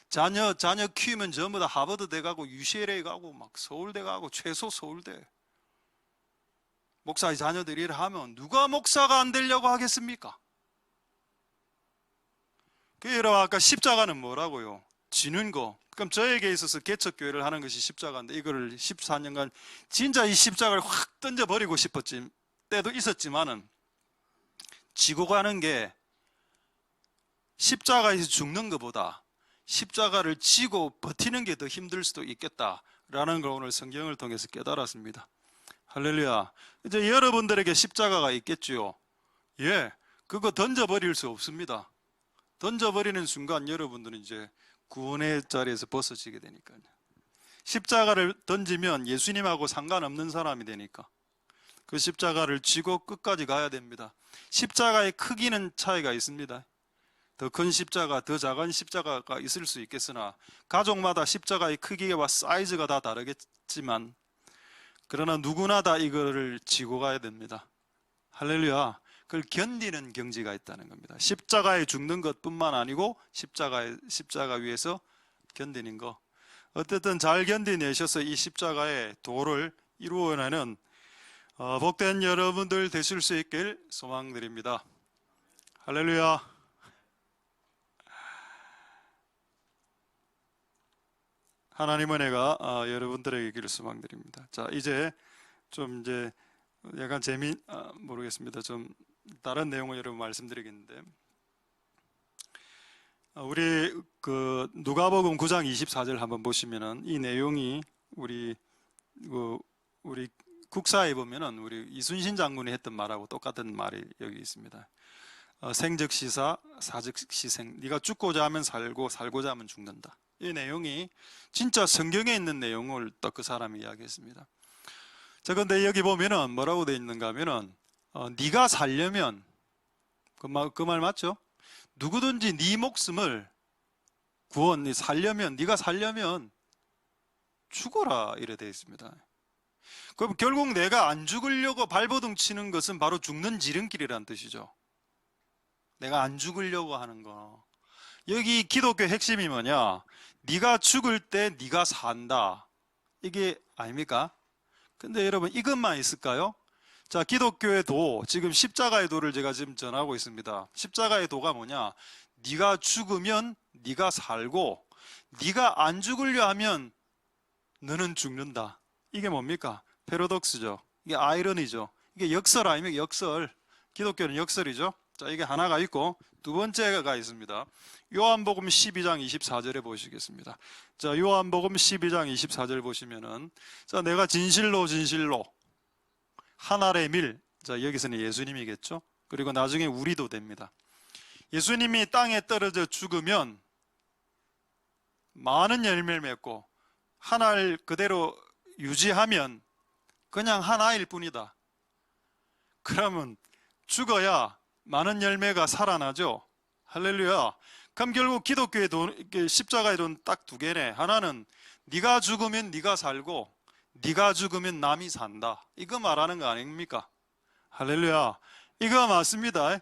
자녀 키우면 전부 다 하버드대 가고 UCLA 가고 막 서울대 가고 최소 서울대. 목사의 자녀들이 일을 하면 누가 목사가 안 되려고 하겠습니까? 여러분 아까 십자가는 뭐라고요? 지는 거. 그럼 저에게 있어서 개척교회를 하는 것이 십자가인데 이거를 14년간 진짜 이 십자가를 확 던져버리고 싶었지 때도 있었지만은 지고 가는 게 십자가에서 죽는 것보다 십자가를 지고 버티는 게 더 힘들 수도 있겠다라는 걸 오늘 성경을 통해서 깨달았습니다. 할렐루야. 이제 여러분들에게 십자가가 있겠지요. 그거 던져버릴 수 없습니다. 던져버리는 순간 여러분들은 이제 구원의 자리에서 벗어지게 되니까요. 십자가를 던지면 예수님하고 상관없는 사람이 되니까. 그 십자가를 지고 끝까지 가야 됩니다. 십자가의 크기는 차이가 있습니다. 더 큰 십자가, 더 작은 십자가가 있을 수 있겠으나 가족마다 십자가의 크기와 사이즈가 다 다르겠지만 그러나 누구나 다 이거를 지고 가야 됩니다. 할렐루야. 그걸 견디는 경지가 있다는 겁니다. 십자가에 죽는 것뿐만 아니고 십자가 위에서 견디는 거. 어쨌든 잘 견디내셔서 이 십자가의 도를 이루어내는 복된 여러분들 되실 수 있길 소망드립니다. 할렐루야. 하나님 은혜가 여러분들에게 있기를 소망드립니다. 자, 이제 약간 모르겠습니다. 좀 다른 내용을 여러분 말씀드리겠는데, 우리 그 누가복음 9장 24절 한번 보시면은 이 내용이 우리 국사에 보면은 우리 이순신 장군이 했던 말하고 똑같은 말이 여기 있습니다. 생즉시사 사즉시생. 네가 죽고자 하면 살고 살고자 하면 죽는다. 이 내용이 진짜 성경에 있는 내용을 또 그 사람이 이야기했습니다. 자, 근데 여기 보면은 뭐라고 되어 있는가 하면은 네가 살려면 그 말 맞죠? 누구든지 네 목숨을 살려면 네가 살려면 죽어라 이래 되어 있습니다. 그럼 결국 내가 안 죽으려고 발버둥 치는 것은 바로 죽는 지름길이라는 뜻이죠. 내가 안 죽으려고 하는 거. 여기 기독교 핵심이 뭐냐? 네가 죽을 때 네가 산다. 이게 아닙니까? 근데 여러분 이것만 있을까요? 자, 기독교의 도, 지금 십자가의 도를 제가 지금 전하고 있습니다. 십자가의 도가 뭐냐? 네가 죽으면 네가 살고 네가 안 죽으려 하면 너는 죽는다. 이게 뭡니까? 패러독스죠. 이게 아이러니죠. 이게 역설 아닙니까? 역설. 기독교는 역설이죠. 자, 이게 하나가 있고 두 번째가 있습니다. 요한복음 12장 24절에 보시겠습니다. 자, 요한복음 12장 24절 보시면은, 자, 내가 진실로 한 알의 밀. 자, 여기서는 예수님이겠죠. 그리고 나중에 우리도 됩니다. 예수님이 땅에 떨어져 죽으면 많은 열매를 맺고 한 알 그대로 유지하면 그냥 한 알일 뿐이다. 그러면 죽어야 많은 열매가 살아나죠. 할렐루야. 그럼 결국 기독교의 십자가의 돈 딱 두 개네. 하나는 네가 죽으면 네가 살고 네가 죽으면 남이 산다. 이거 말하는 거 아닙니까? 할렐루야. 이거 맞습니다.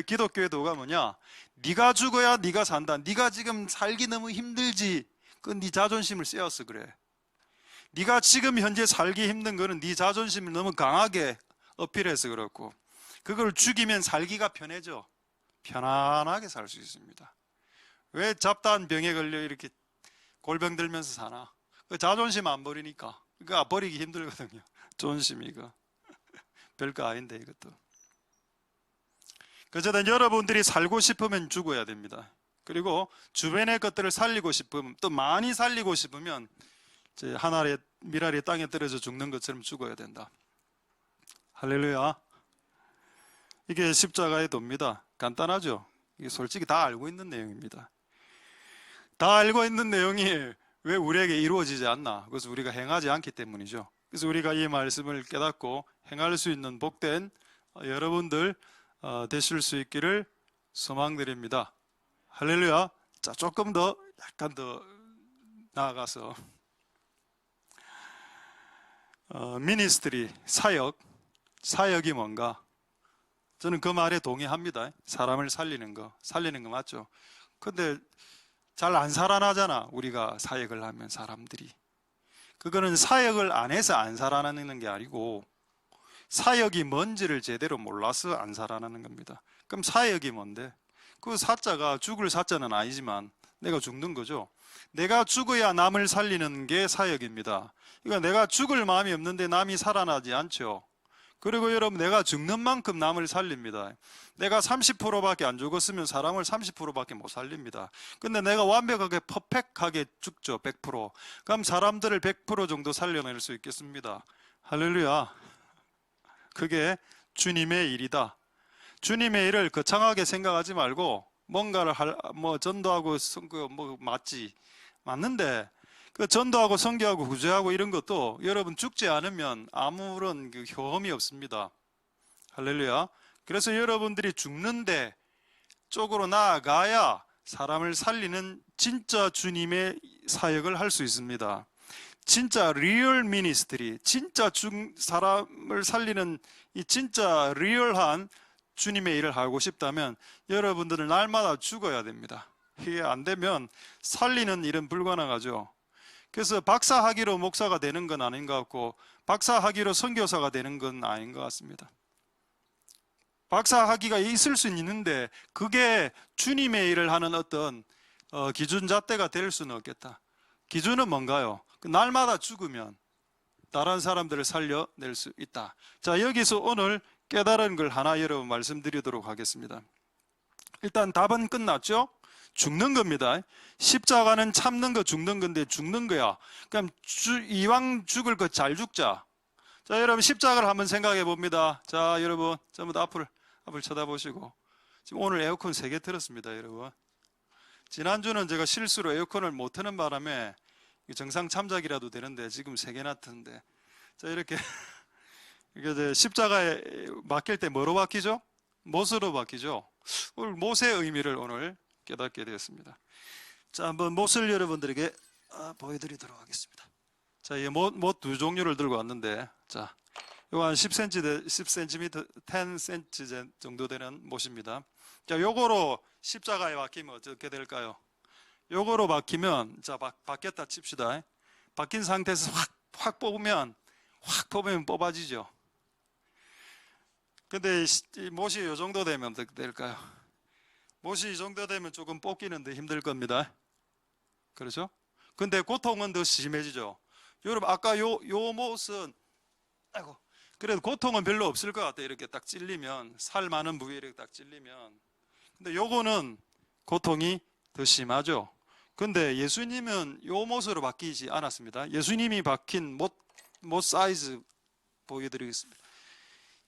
기독교의 도가 뭐냐? 네가 죽어야 네가 산다. 네가 지금 살기 너무 힘들지. 그건 네 자존심을 쎄어서 그래. 네가 지금 현재 살기 힘든 거는 네 자존심을 너무 강하게 어필해서 그렇고, 그걸 죽이면 살기가 편해져. 편안하게 살 수 있습니다. 왜 잡다한 병에 걸려 이렇게 골병 들면서 사나? 그 자존심 안 버리니까. 그거 버리기 힘들거든요. 존심이 이거 별거 아닌데 이것도. 어쨌든 여러분들이 살고 싶으면 죽어야 됩니다. 그리고 주변의 것들을 살리고 싶으면, 또 많이 살리고 싶으면 한 알의 밀알이 땅에 떨어져 죽는 것처럼 죽어야 된다. 할렐루야. 이게 십자가의 도입니다. 간단하죠? 이게 솔직히 다 알고 있는 내용입니다. 다 알고 있는 내용이 왜 우리에게 이루어지지 않나? 그것은 우리가 행하지 않기 때문이죠. 그래서 우리가 이 말씀을 깨닫고 행할 수 있는 복된 여러분들 되실 수 있기를 소망드립니다. 할렐루야. 자, 조금 더 약간 더 나아가서 미니스트리, 사역이 뭔가? 저는 그 말에 동의합니다. 사람을 살리는 거 맞죠? 근데 잘 안 살아나잖아. 우리가 사역을 하면 사람들이. 그거는 사역을 안 해서 안 살아나는 게 아니고 사역이 뭔지를 제대로 몰라서 안 살아나는 겁니다. 그럼 사역이 뭔데? 그 사자가 죽을 사자는 아니지만 내가 죽는 거죠. 내가 죽어야 남을 살리는 게 사역입니다. 그러니까 내가 죽을 마음이 없는데 남이 살아나지 않죠. 그리고 여러분, 내가 죽는 만큼 남을 살립니다. 내가 30%밖에 안 죽었으면 사람을 30%밖에 못 살립니다. 근데 내가 완벽하게 퍼펙트하게 죽죠. 100%. 그럼 사람들을 100% 정도 살려낼 수 있겠습니다. 할렐루야. 그게 주님의 일이다. 주님의 일을 거창하게 생각하지 말고 뭔가를 전도하고 맞지. 맞는데 그 전도하고 선교하고 구제하고 이런 것도 여러분 죽지 않으면 아무런 그 효험이 없습니다. 할렐루야. 그래서 여러분들이 죽는데 쪽으로 나아가야 사람을 살리는 진짜 주님의 사역을 할 수 있습니다. 진짜 리얼 미니스트리, 진짜 사람을 살리는 이 진짜 리얼한 주님의 일을 하고 싶다면 여러분들은 날마다 죽어야 됩니다. 이게 안 되면 살리는 일은 불가능하죠. 그래서 박사학위로 목사가 되는 건 아닌 것 같고 박사학위로 선교사가 되는 건 아닌 것 같습니다. 박사학위가 있을 수는 있는데 그게 주님의 일을 하는 어떤 기준잣대가 될 수는 없겠다. 기준은 뭔가요? 날마다 죽으면 다른 사람들을 살려낼 수 있다. 자, 여기서 오늘 깨달은 걸 하나 여러분 말씀드리도록 하겠습니다. 일단 답은 끝났죠? 죽는 겁니다. 십자가는 참는 거 죽는 건데 죽는 거야. 그럼 이왕 죽을 거 잘 죽자. 자, 여러분 십자가를 한번 생각해 봅니다. 자, 여러분 전부 다 앞을 쳐다보시고 지금 오늘 에어컨 3개 틀었습니다, 여러분. 지난주는 제가 실수로 에어컨을 못 트는 바람에 정상 참작이라도 되는데 지금 3개나 트는데 자, 이렇게 이게 십자가에 맡길 때 뭐로 바뀌죠? 못으로 바뀌죠. 오늘 못의 의미를 오늘 깨닫게 되었습니다. 자, 한번 못을 여러분들에게 보여드리도록 하겠습니다. 자, 이 못 2종류를 들고 왔는데, 자, 이거 한 10cm, 10cm, 10cm 정도 되는 못입니다. 자, 요거로 십자가에 박히면 어떻게 될까요? 요거로 박히면, 자, 박혔다 칩시다. 박힌 상태에서 확 뽑으면 뽑아지죠. 근데 이 못이 요 정도 되면 어떻게 될까요? 못이 이 정도 되면 조금 뽑기는 더 힘들 겁니다. 그렇죠? 근데 고통은 더 심해지죠. 여러분, 아까 요 못은, 아이고, 그래도 고통은 별로 없을 것 같아요. 이렇게 딱 찔리면, 살 많은 부위에 이렇게 딱 찔리면. 근데 요거는 고통이 더 심하죠. 근데 예수님은 요 못으로 바뀌지 않았습니다. 예수님이 박힌 못 사이즈 보여드리겠습니다.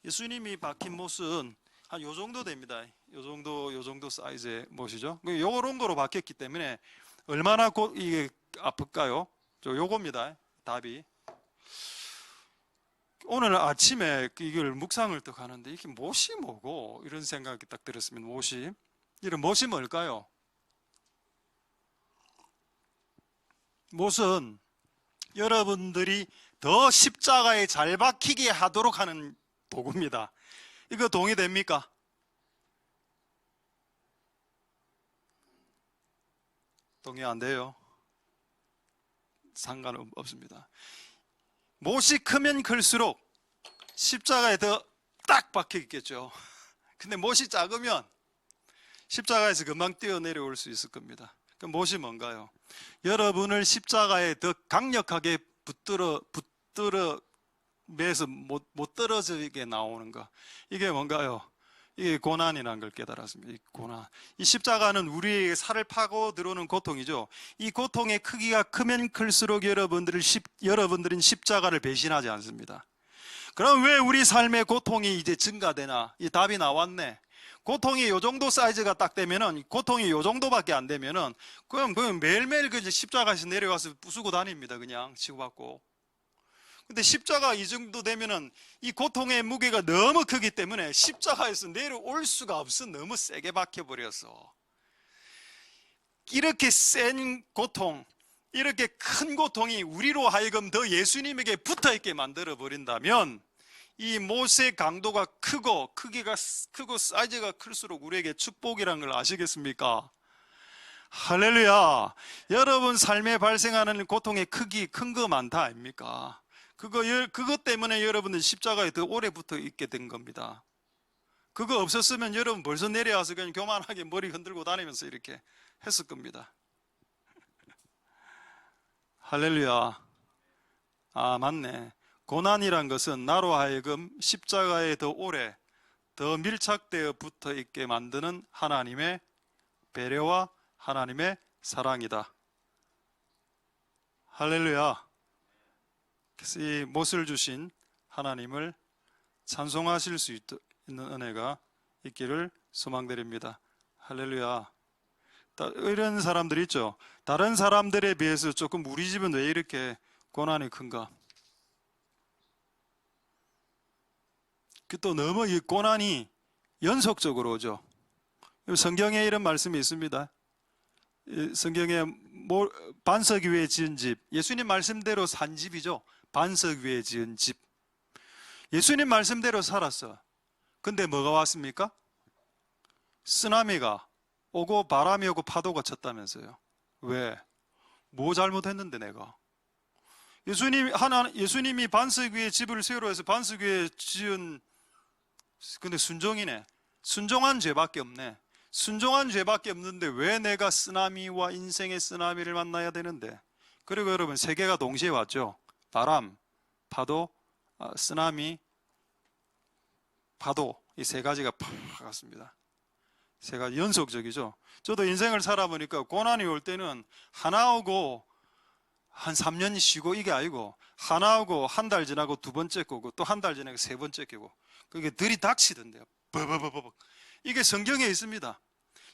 예수님이 박힌 못은 한 요 정도 됩니다. 요 정도 사이즈의 못이죠. 요런 거로 바뀌었기 때문에 얼마나 이게 아플까요? 요겁니다. 답이. 오늘 아침에 이걸 묵상을 딱 하는데 이게 못이 뭐고 이런 생각이 딱 들었습니다. 이런 못이 뭘까요? 못은 여러분들이 더 십자가에 잘 박히게 하도록 하는 도구입니다. 이거 동의됩니까? 동의 안 돼요? 상관없습니다. 못이 크면 클수록 십자가에 더 딱 박혀 있겠죠. 근데 못이 작으면 십자가에서 금방 뛰어내려올 수 있을 겁니다. 그 못이 뭔가요? 여러분을 십자가에 더 강력하게 붙들어 매서 못 떨어지게 나오는 거. 이게 뭔가요? 이게 고난이라는 걸 깨달았습니다. 이 고난. 이 십자가는 우리의 살을 파고 들어오는 고통이죠. 이 고통의 크기가 크면 클수록 여러분들은 십자가를 배신하지 않습니다. 그럼 왜 우리 삶의 고통이 이제 증가되나? 이 답이 나왔네. 고통이 요 정도 사이즈가 딱 되면은, 고통이 요 정도밖에 안 되면은, 그럼 매일매일 그 십자가에서 내려와서 부수고 다닙니다. 그냥 치고받고. 근데 십자가 이 정도 되면은 이 고통의 무게가 너무 크기 때문에 십자가에서 내려올 수가 없어. 너무 세게 박혀버려서. 이렇게 센 고통, 이렇게 큰 고통이 우리로 하여금 더 예수님에게 붙어있게 만들어 버린다면 이 못의 강도가 크고 크기가 크고 사이즈가 클수록 우리에게 축복이라는 걸 아시겠습니까? 할렐루야. 여러분 삶에 발생하는 고통의 크기 큰 거 많다 아닙니까? 그것 때문에 여러분은 십자가에 더 오래 붙어 있게 된 겁니다. 그거 없었으면 여러분 벌써 내려와서 그냥 교만하게 머리 흔들고 다니면서 이렇게 했을 겁니다. 할렐루야. 아, 맞네. 고난이란 것은 나로 하여금 십자가에 더 오래, 더 밀착되어 붙어 있게 만드는 하나님의 배려와 하나님의 사랑이다. 할렐루야. 그래서 이 못을 주신 하나님을 찬송하실 수 있는 은혜가 있기를 소망드립니다. 할렐루야. 이런 사람들 있죠. 다른 사람들에 비해서 조금 우리 집은 왜 이렇게 고난이 큰가? 또 너무 이 고난이 연속적으로 오죠. 성경에 이런 말씀이 있습니다. 성경에 반석 위에 지은 집, 예수님 말씀대로 산 집이죠. 반석 위에 지은 집. 예수님 말씀대로 살았어. 근데 뭐가 왔습니까? 쓰나미가 오고 바람이 오고 파도가 쳤다면서요. 왜? 뭐 잘못했는데 내가? 예수님이 반석 위에 집을 세우라 해서 반석 위에 지은, 근데 순종이네. 순종한 죄밖에 없네. 순종한 죄밖에 없는데 왜 내가 쓰나미와 인생의 쓰나미를 만나야 되는데? 그리고 여러분, 세 개가 동시에 왔죠. 바람, 파도, 쓰나미, 파도. 이 세 가지가 팍 왔습니다. 세 가지 연속적이죠. 저도 인생을 살아보니까 고난이 올 때는 하나 오고 한 3년 쉬고 이게 아니고, 하나 오고 한 달 지나고 두 번째 거고 또 한 달 지나고 세 번째 거고, 그게 들이닥치던데요. 버버버버. 이게 성경에 있습니다.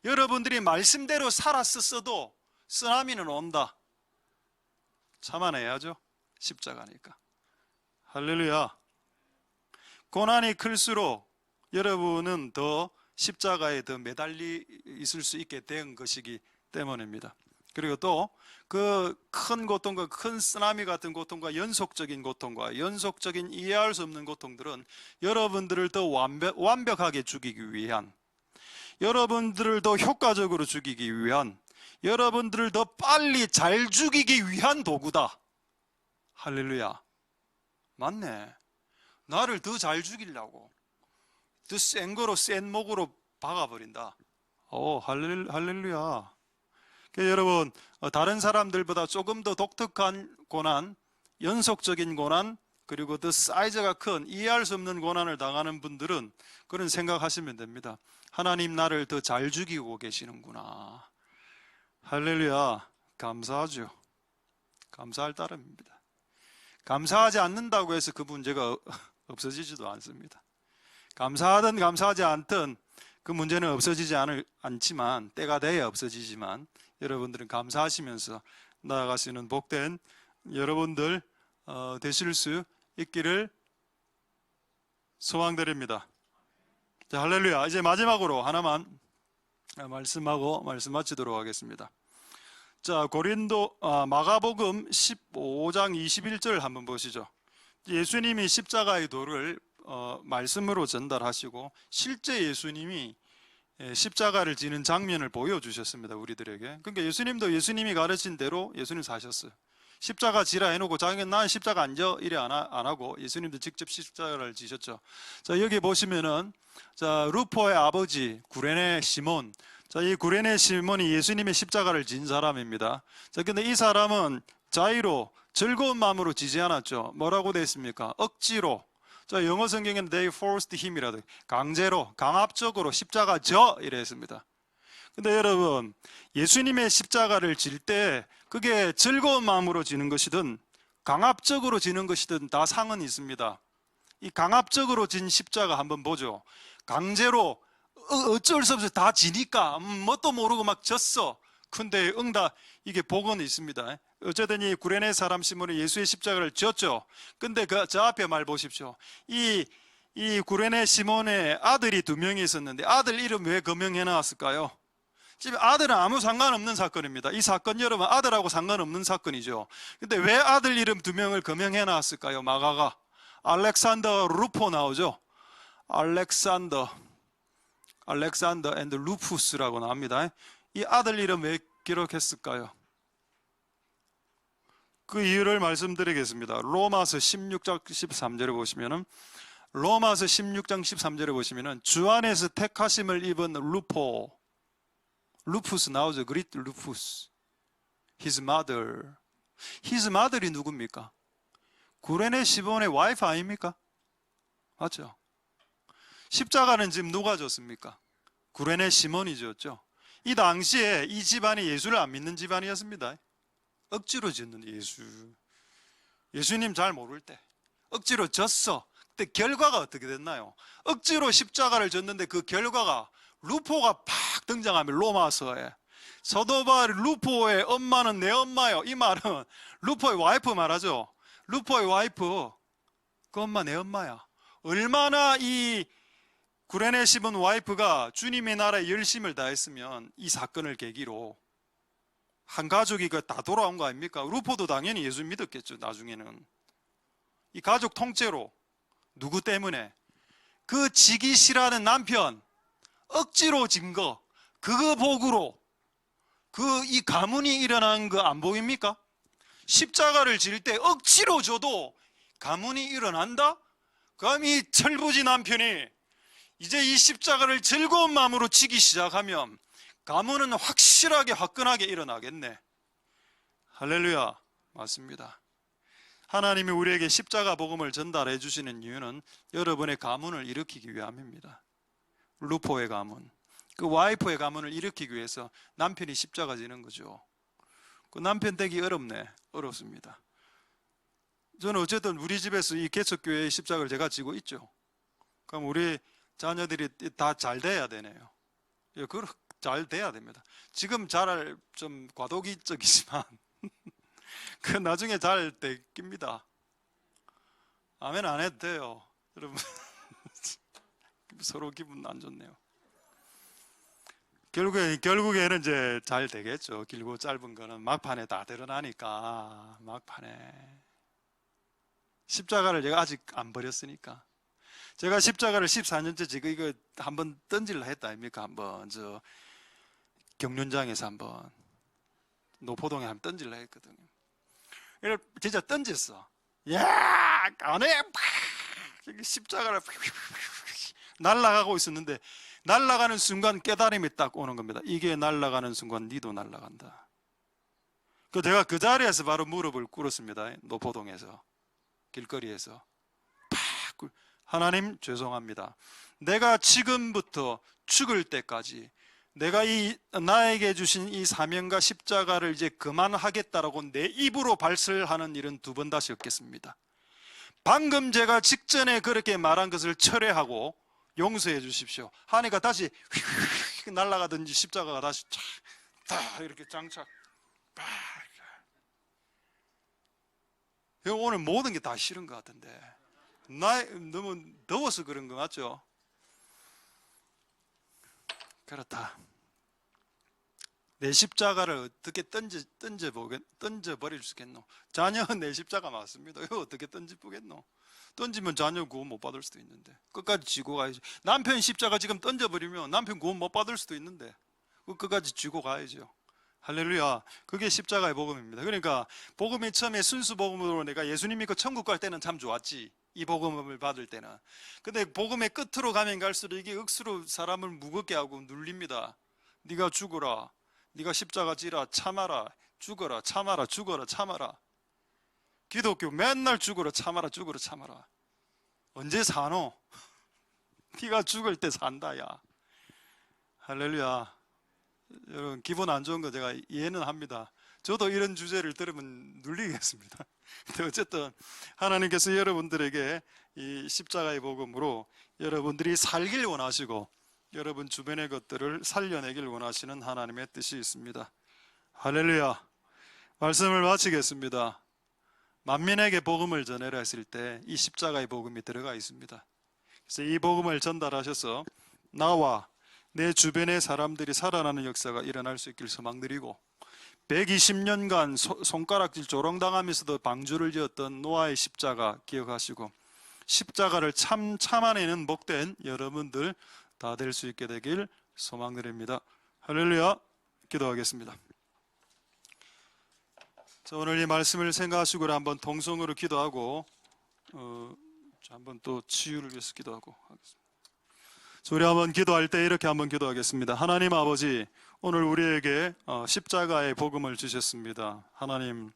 여러분들이 말씀대로 살았었어도 쓰나미는 온다. 참아내야죠. 십자가니까. 할렐루야. 고난이 클수록 여러분은 더 십자가에 더 매달리 있을 수 있게 된 것이기 때문입니다. 그리고 또 그 큰 고통과 큰 쓰나미 같은 고통과 연속적인 고통과 연속적인 이해할 수 없는 고통들은 여러분들을 더 완벽하게 죽이기 위한, 여러분들을 더 효과적으로 죽이기 위한, 여러분들을 더 빨리 잘 죽이기 위한 도구다. 할렐루야. 맞네. 나를 더 잘 죽이려고 더 센 거로, 센 목으로 박아버린다. 할렐루야. 여러분, 다른 사람들보다 조금 더 독특한 고난, 연속적인 고난, 그리고 더 사이즈가 큰 이해할 수 없는 고난을 당하는 분들은 그런 생각하시면 됩니다. 하나님 나를 더 잘 죽이고 계시는구나. 할렐루야. 감사하죠. 감사할 따름입니다. 감사하지 않는다고 해서 그 문제가 없어지지도 않습니다. 감사하든 감사하지 않든 그 문제는 없어지지 않지만, 때가 돼야 없어지지만, 여러분들은 감사하시면서 나아갈 수 있는 복된 여러분들 되실 수 있기를 소망드립니다. 자, 할렐루야. 이제 마지막으로 하나만 말씀하고 말씀 마치도록 하겠습니다. 자, 마가복음 15장 21절 한번 보시죠. 예수님이 십자가의 도를 말씀으로 전달하시고 실제 예수님이 십자가를 지는 장면을 보여주셨습니다. 우리들에게. 그러니까 예수님도 예수님이 가르친 대로 예수님 사셨어요. 십자가 지라 해놓고 자기는 난 십자가 안 져 이래 안 하고 예수님도 직접 십자가를 지셨죠. 자, 여기 보시면은, 자, 루포의 아버지 구레네 시몬, 자, 이 구레네 시몬이 예수님의 십자가를 진 사람입니다. 자, 근데 이 사람은 자의로 즐거운 마음으로 지지 않았죠. 뭐라고 되어 있습니까? 억지로. 자, 영어 성경에는 they forced him이라도 강제로, 강압적으로 십자가 져 이래 했습니다. 근데 여러분, 예수님의 십자가를 질 때 그게 즐거운 마음으로 지는 것이든 강압적으로 지는 것이든 다 상은 있습니다. 이 강압적으로 진 십자가 한번 보죠. 강제로 어쩔 수 없이 다 지니까 뭣도 모르고 막 졌어. 근데 응답, 이게 복은 있습니다. 어쨌든 이 구레네 사람 시몬이 예수의 십자가를 졌죠. 근데 저 앞에 말 보십시오. 이 구레네 시몬의 아들이 2명이 있었는데 아들 이름 왜 거명해 놨을까요? 지금 아들은 아무 상관없는 사건입니다. 이 사건 여러분 아들하고 상관없는 사건이죠. 근데 왜 아들 이름 2명을 거명해 놨을까요? 마가가 알렉산더 루포 나오죠. 알렉산더 앤드 루푸스라고 나옵니다. 이 아들 이름 왜 기록했을까요? 그 이유를 말씀드리겠습니다. 로마서 16장 13절에 보시면은, 로마서 16장 13절에 보시면은 주 안에서 택하심을 입은 루푸스 나오죠. 그리트 루푸스. His mother이 누굽니까? 구레네 시몬의 와이프 아닙니까? 맞죠? 십자가는 지금 누가 줬습니까? 구레네 시몬이 줬죠. 이 당시에 이 집안이 예수를 안 믿는 집안이었습니다. 억지로 짓는 예수님 잘 모를 때 억지로 졌어. 그때 결과가 어떻게 됐나요? 억지로 십자가를 졌는데 그 결과가 루포가 팍 등장하면 로마서에 서도바 루포의 엄마는 내 엄마요. 이 말은 루포의 와이프 말하죠. 루포의 와이프, 그 엄마 내 엄마야. 얼마나 이 구레네 시몬 와이프가 주님의 나라에 열심을 다했으면 이 사건을 계기로 한 가족이 다 돌아온 거 아닙니까? 루포도 당연히 예수 믿었겠죠. 나중에는 이 가족 통째로. 누구 때문에? 그 지기 싫어하는 남편 억지로 진 거, 그거 복으로 그 이 가문이 일어난 거 안 보입니까? 십자가를 질 때 억지로 줘도 가문이 일어난다? 그럼 이 철부지 남편이 이제 이 십자가를 즐거운 마음으로 지기 시작하면 가문은 확실하게 화끈하게 일어나겠네. 할렐루야. 맞습니다. 하나님이 우리에게 십자가 복음을 전달해 주시는 이유는 여러분의 가문을 일으키기 위함입니다. 루포의 가문, 그 와이프의 가문을 일으키기 위해서 남편이 십자가 지는 거죠. 그 남편 되기 어렵네. 어렵습니다. 저는 어쨌든 우리 집에서 이 개척교회의 십자가를 제가 지고 있죠. 그럼 우리 자녀들이 다 잘 돼야 되네요. 그 잘 돼야 됩니다. 지금 잘 좀 과도기적이지만 그 나중에 잘 됩니다. 아멘 안 해도 돼요. 여러분 서로 기분 안 좋네요. 결국에는 이제 잘 되겠죠. 길고 짧은 거는 막판에 다 드러나니까. 막판에 십자가를 제가 아직 안 버렸으니까. 제가 십자가를 14년째 지금 이거 한번 던질라 했다 아닙니까? 한번 저 경륜장에서 한번 노포동에 한번 던질라 했거든요. 이걸 진짜 던졌어. 야, 안에 십자가를 날아가고 있었는데 날아가는 순간 깨달음이 딱 오는 겁니다. 이게 날아가는 순간 니도 날아간다. 그 제가 그 자리에서 바로 무릎을 꿇었습니다. 노포동에서 길거리에서 팍 하나님 죄송합니다. 내가 지금부터 죽을 때까지 내가 나에게 주신 이 사명과 십자가를 이제 그만하겠다라고 내 입으로 발설하는 일은 두 번 다시 없겠습니다. 방금 제가 직전에 그렇게 말한 것을 철회하고 용서해 주십시오 하니까 다시 휙 날아가든지 십자가가 다시 탁 이렇게 장착. 오늘 모든 게 다 싫은 것 같은데 너무 더워서 그런 거 맞죠? 그렇다. 내 십자가를 어떻게 던져버릴 수 있겠노? 자녀는 내 십자가 맞습니다. 이거 어떻게 던져보겠노? 던지면 자녀 구원 못 받을 수도 있는데 끝까지 쥐고 가야죠. 남편 십자가 지금 던져버리면 남편 구원 못 받을 수도 있는데 끝까지 쥐고 가야죠. 할렐루야. 그게 십자가의 복음입니다. 그러니까 복음이 처음에 순수 복음으로 내가 예수님 믿고 천국 갈 때는 참 좋았지. 이 복음을 받을 때는. 근데 복음의 끝으로 가면 갈수록 이게 억수로 사람을 무겁게 하고 눌립니다. 네가 죽어라. 네가 십자가 지라. 참아라. 죽어라. 참아라. 죽어라. 참아라. 기독교 맨날 죽어라. 참아라. 죽어라. 참아라. 언제 사노? 네가 죽을 때 산다 야. 할렐루야. 여러분 기분 안 좋은 거 제가 이해는 합니다. 저도 이런 주제를 들으면 눌리겠습니다. 근데 어쨌든 하나님께서 여러분들에게 이 십자가의 복음으로 여러분들이 살길 원하시고 여러분 주변의 것들을 살려내길 원하시는 하나님의 뜻이 있습니다. 할렐루야. 말씀을 마치겠습니다. 만민에게 복음을 전해라 했을 때 이 십자가의 복음이 들어가 있습니다. 그래서 이 복음을 전달하셔서 나와 내 주변의 사람들이 살아나는 역사가 일어날 수 있길 소망드리고 120년간 손가락질 조롱당하면서도 방주를 지었던 노아의 십자가 기억하시고 십자가를 참아내는 복된 여러분들 다 될 수 있게 되길 소망드립니다. 할렐루야. 기도하겠습니다. 자, 오늘 이 말씀을 생각하시고 한번 통성으로 기도하고 한번 또 치유를 위해서 기도하고 하겠습니다. 우리 한번 기도할 때 이렇게 한번 기도하겠습니다. 하나님 아버지, 오늘 우리에게 십자가의 복음을 주셨습니다. 하나님,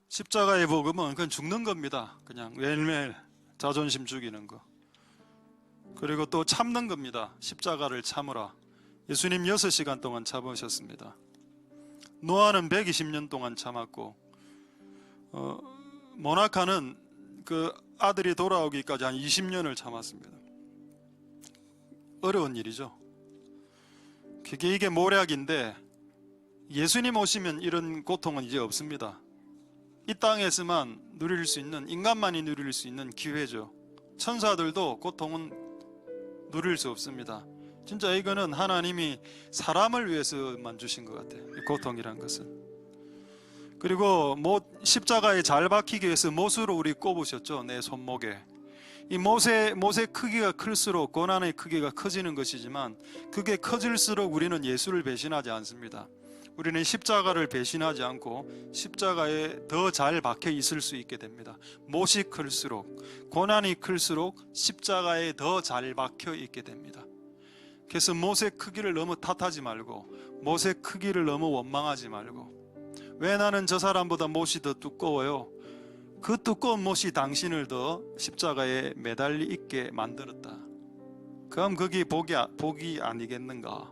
십자가의 복음은 그냥 죽는 겁니다. 그냥 매일매일 자존심 죽이는 거. 그리고 또 참는 겁니다. 십자가를 참으라. 예수님 6시간 동안 참으셨습니다. 노아는 120년 동안 참았고 모나카는 그 아들이 돌아오기까지 한 20년을 참았습니다. 어려운 일이죠. 이게 모략인데 예수님 오시면 이런 고통은 이제 없습니다. 이 땅에서만 누릴 수 있는, 인간만이 누릴 수 있는 기회죠. 천사들도 고통은 누릴 수 없습니다. 진짜 이거는 하나님이 사람을 위해서만 주신 것 같아요, 이 고통이란 것은. 그리고 십자가에 잘 박히기 위해서 못으로 우리 꼽으셨죠, 내 손목에. 이 못의 크기가 클수록 고난의 크기가 커지는 것이지만, 그게 커질수록 우리는 예수를 배신하지 않습니다. 우리는 십자가를 배신하지 않고 십자가에 더 잘 박혀 있을 수 있게 됩니다. 못이 클수록, 고난이 클수록 십자가에 더 잘 박혀 있게 됩니다. 그래서 못의 크기를 너무 탓하지 말고, 못의 크기를 너무 원망하지 말고, 왜 나는 저 사람보다 못이 더 두꺼워요? 그 두꺼운 못이 당신을 더 십자가에 매달리 있게 만들었다. 그럼 그게 복이 아니겠는가?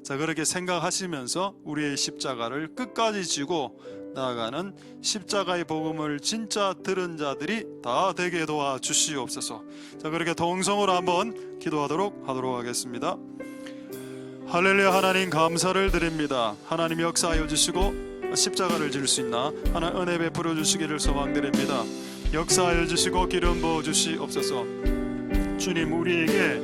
자, 그렇게 생각하시면서 우리의 십자가를 끝까지 지고 나아가는 십자가의 복음을 진짜 들은 자들이 다 되게 도와주시옵소서. 자, 그렇게 동성으로 한번 기도하도록 하겠습니다. 할렐루야. 하나님 감사를 드립니다. 하나님 역사하여 주시고 십자가를 질 수 있나 하나님 은혜 베풀어 주시기를 소망드립니다. 역사하여 주시고 기름 부어 주시옵소서. 주님, 우리에게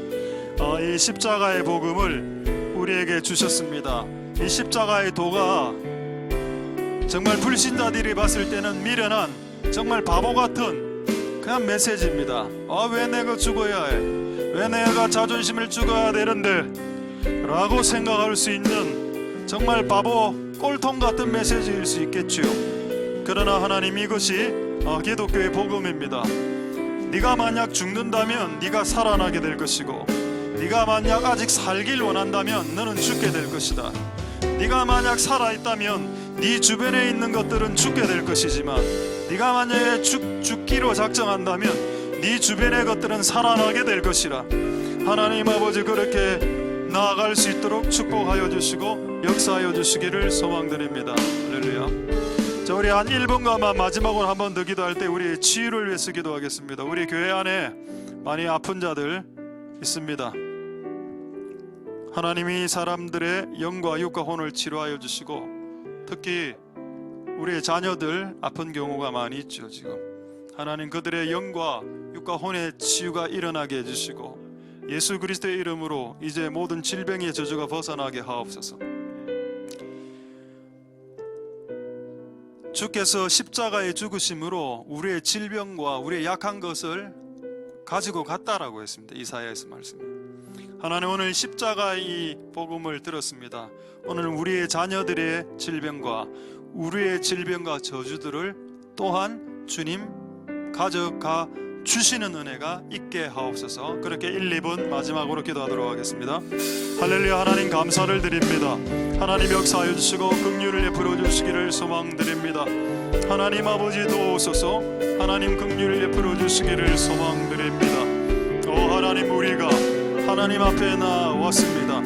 이 십자가의 복음을 우리에게 주셨습니다. 이 십자가의 도가 정말 불신자들이 봤을 때는 미련한, 정말 바보 같은 그냥 메시지입니다. 왜 내가 죽어야 해? 왜 내가 자존심을 죽어야 되는데? 라고 생각할 수 있는 정말 바보 꼴통 같은 메시지일 수 있겠지요. 그러나 하나님, 이것이 기독교의 복음입니다. 네가 만약 죽는다면 네가 살아나게 될 것이고, 네가 만약 아직 살길 원한다면 너는 죽게 될 것이다. 네가 만약 살아있다면 네 주변에 있는 것들은 죽게 될 것이지만, 네가 만약에 죽기로 작정한다면 네 주변의 것들은 살아나게 될 것이라. 하나님 아버지, 그렇게 나아갈 수 있도록 축복하여 주시고 역사하여 주시기를 소망드립니다. 할렐루야. 자, 우리 한 1분간만 마지막으로 한 번 더 기도할 때 우리 치유를 위해서 기도하겠습니다. 우리 교회 안에 많이 아픈 자들 있습니다. 하나님이 사람들의 영과 육과 혼을 치료하여 주시고, 특히 우리의 자녀들 아픈 경우가 많이 있죠. 지금 하나님, 그들의 영과 육과 혼의 치유가 일어나게 해주시고, 예수 그리스도의 이름으로 이제 모든 질병의 저주가 벗어나게 하옵소서. 주께서 십자가의 죽으심으로 우리의 질병과 우리의 약한 것을 가지고 갔다라고 했습니다. 이사야에서 말씀. 하나님, 오늘 십자가의 복음을 들었습니다. 오늘 우리의 자녀들의 질병과 우리의 질병과 저주들을 또한 주님 가져가 주시는 은혜가 있게 하옵소서. 그렇게 1, 2분 마지막으로 기도하도록 하겠습니다. 할렐루야. 하나님 감사를 드립니다. 하나님 역사하여 주시고 긍휼을 베풀어 주시기를 소망드립니다. 하나님 아버지 도우소서. 하나님 긍휼을 베풀어 주시기를 소망드립니다. 하나님, 우리가 하나님 앞에 나왔습니다.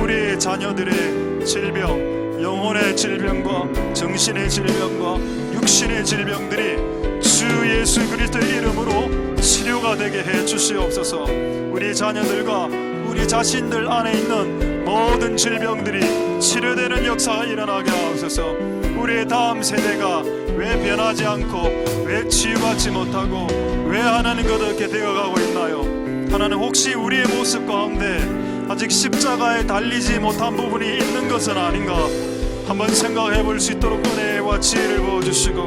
우리의 자녀들의 질병, 영혼의 질병과 정신의 질병과 육신의 질병들이 주 예수 그리스도의 이름으로 치료가 되게 해 주시옵소서. 우리 자녀들과 우리 자신들 안에 있는 모든 질병들이 치료되는 역사가 일어나게 하옵소서. 우리의 다음 세대가 왜 변하지 않고 왜 치유받지 못하고 왜 하나님 그렇게 되어가고 있나요? 하나님, 혹시 우리의 모습 가운데 아직 십자가에 달리지 못한 부분이 있는 것은 아닌가 한번 생각해 볼 수 있도록 은혜와 지혜를 부어주시고,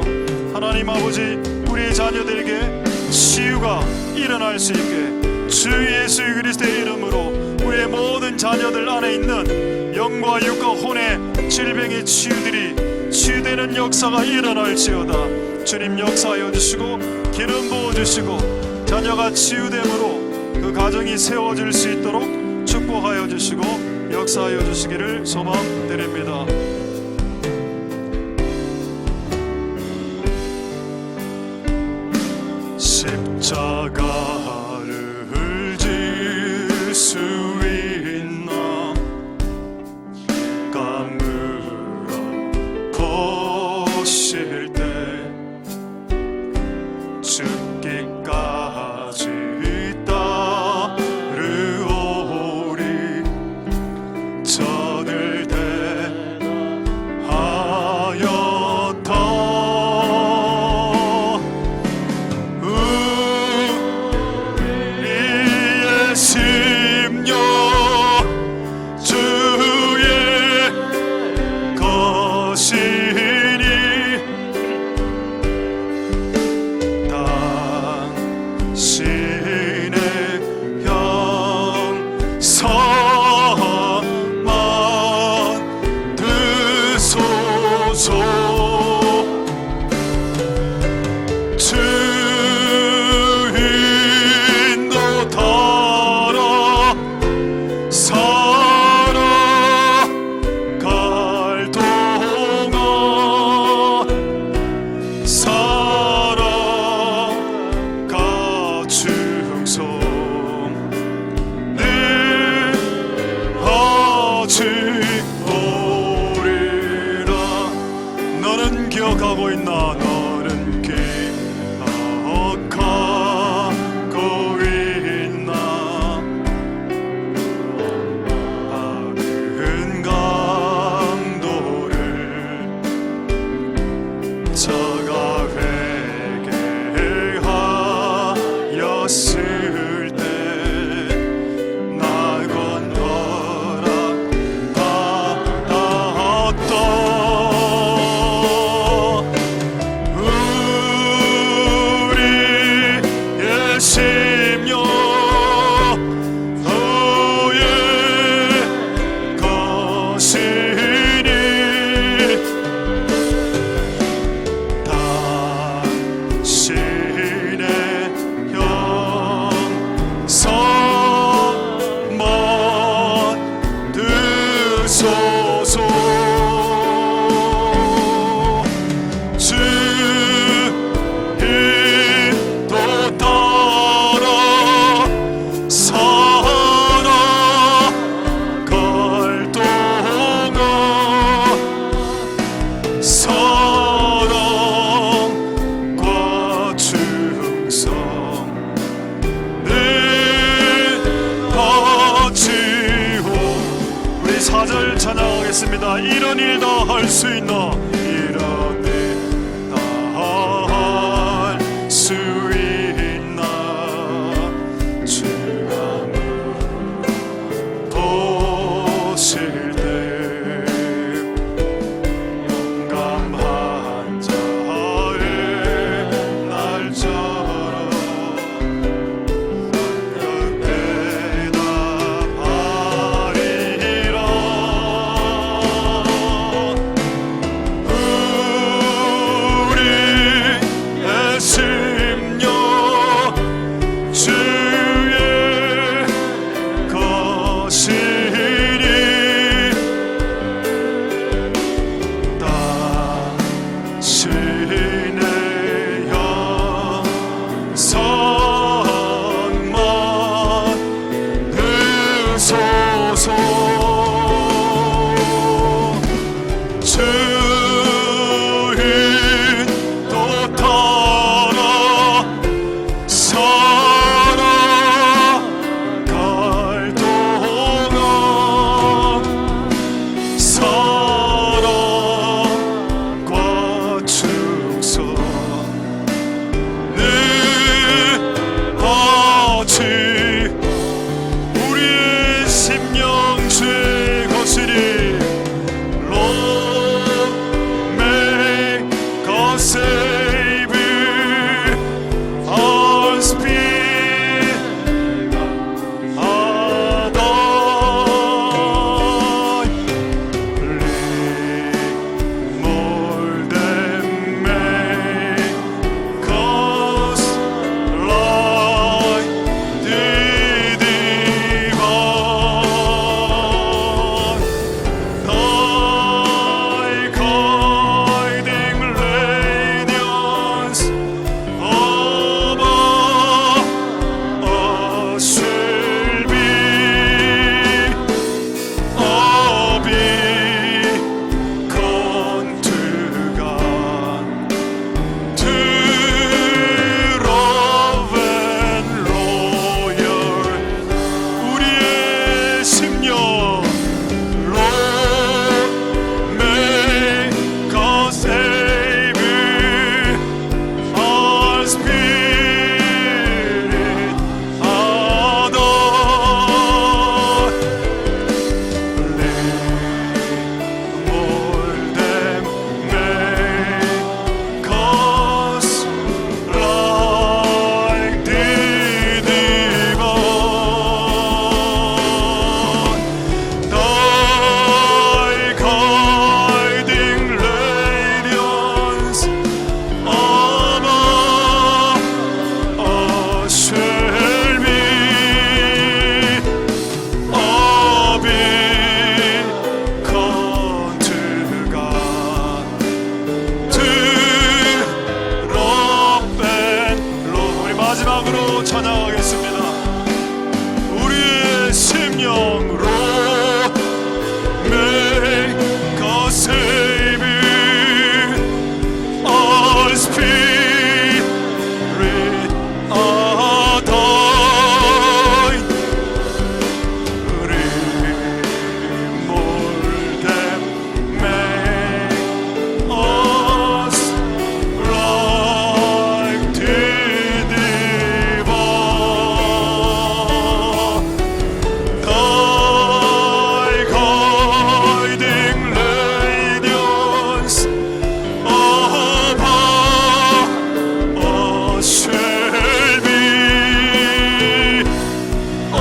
하나님 아버지, 우리 자녀들에게 치유가 일어날 수 있게 주 예수 그리스도의 이름으로 우리의 모든 자녀들 안에 있는 영과 육과 혼의 질병의 치유들이 치유되는 역사가 일어날지어다. 주님 역사하여 주시고 기름 부어주시고 자녀가 치유됨으로 그 가정이 세워질 수 있도록 축복하여 주시고 역사하여 주시기를 소망드립니다. 십자가를 질 수 있나 까무라 보실 때 죽기까지 따르오리 저들 주를 찬양하겠습니다. 이런 일 다 할 수 있나? 이런 일 다 할 수 있나? 주가 도실 때 용감한 자의 날처럼 대답하리라. 우리의 심령 주의 것이니 당신의 영성만 드소서. 주인 또 따라 살아갈 동안 사랑과 축소는 아직 우리의 심령 주의 것이니 Lord make us save our spirit more than make us like the divine. Thy guiding radiance above us shall be a beacon to God, to love and loyal. 우리의 심령 Lord make us able our spirit adore. More than make us like the divine. Thy guiding radiance above us shall be a beacon to God, to love and love. 우리 마지막으로 찬양하겠습니다. 우리의 심령으로 make us save our spirit adore. More than make us like the divine. Thy guiding radiance above us shall be a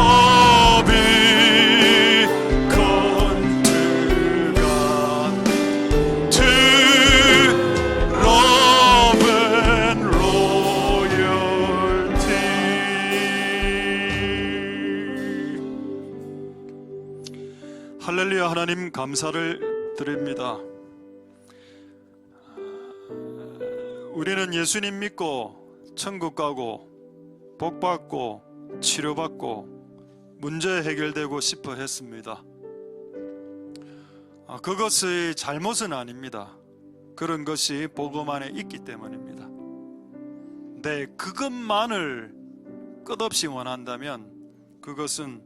beacon to God, to love and loyalty. 할렐루야. 하나님 감사를 드립니다. 우리는 예수님 믿고 천국 가고 복 받고 치료받고 문제 해결되고 싶어 했습니다. 그것의 잘못은 아닙니다. 그런 것이 복음 안에 있기 때문입니다. 네, 그것만을 끝없이 원한다면 그것은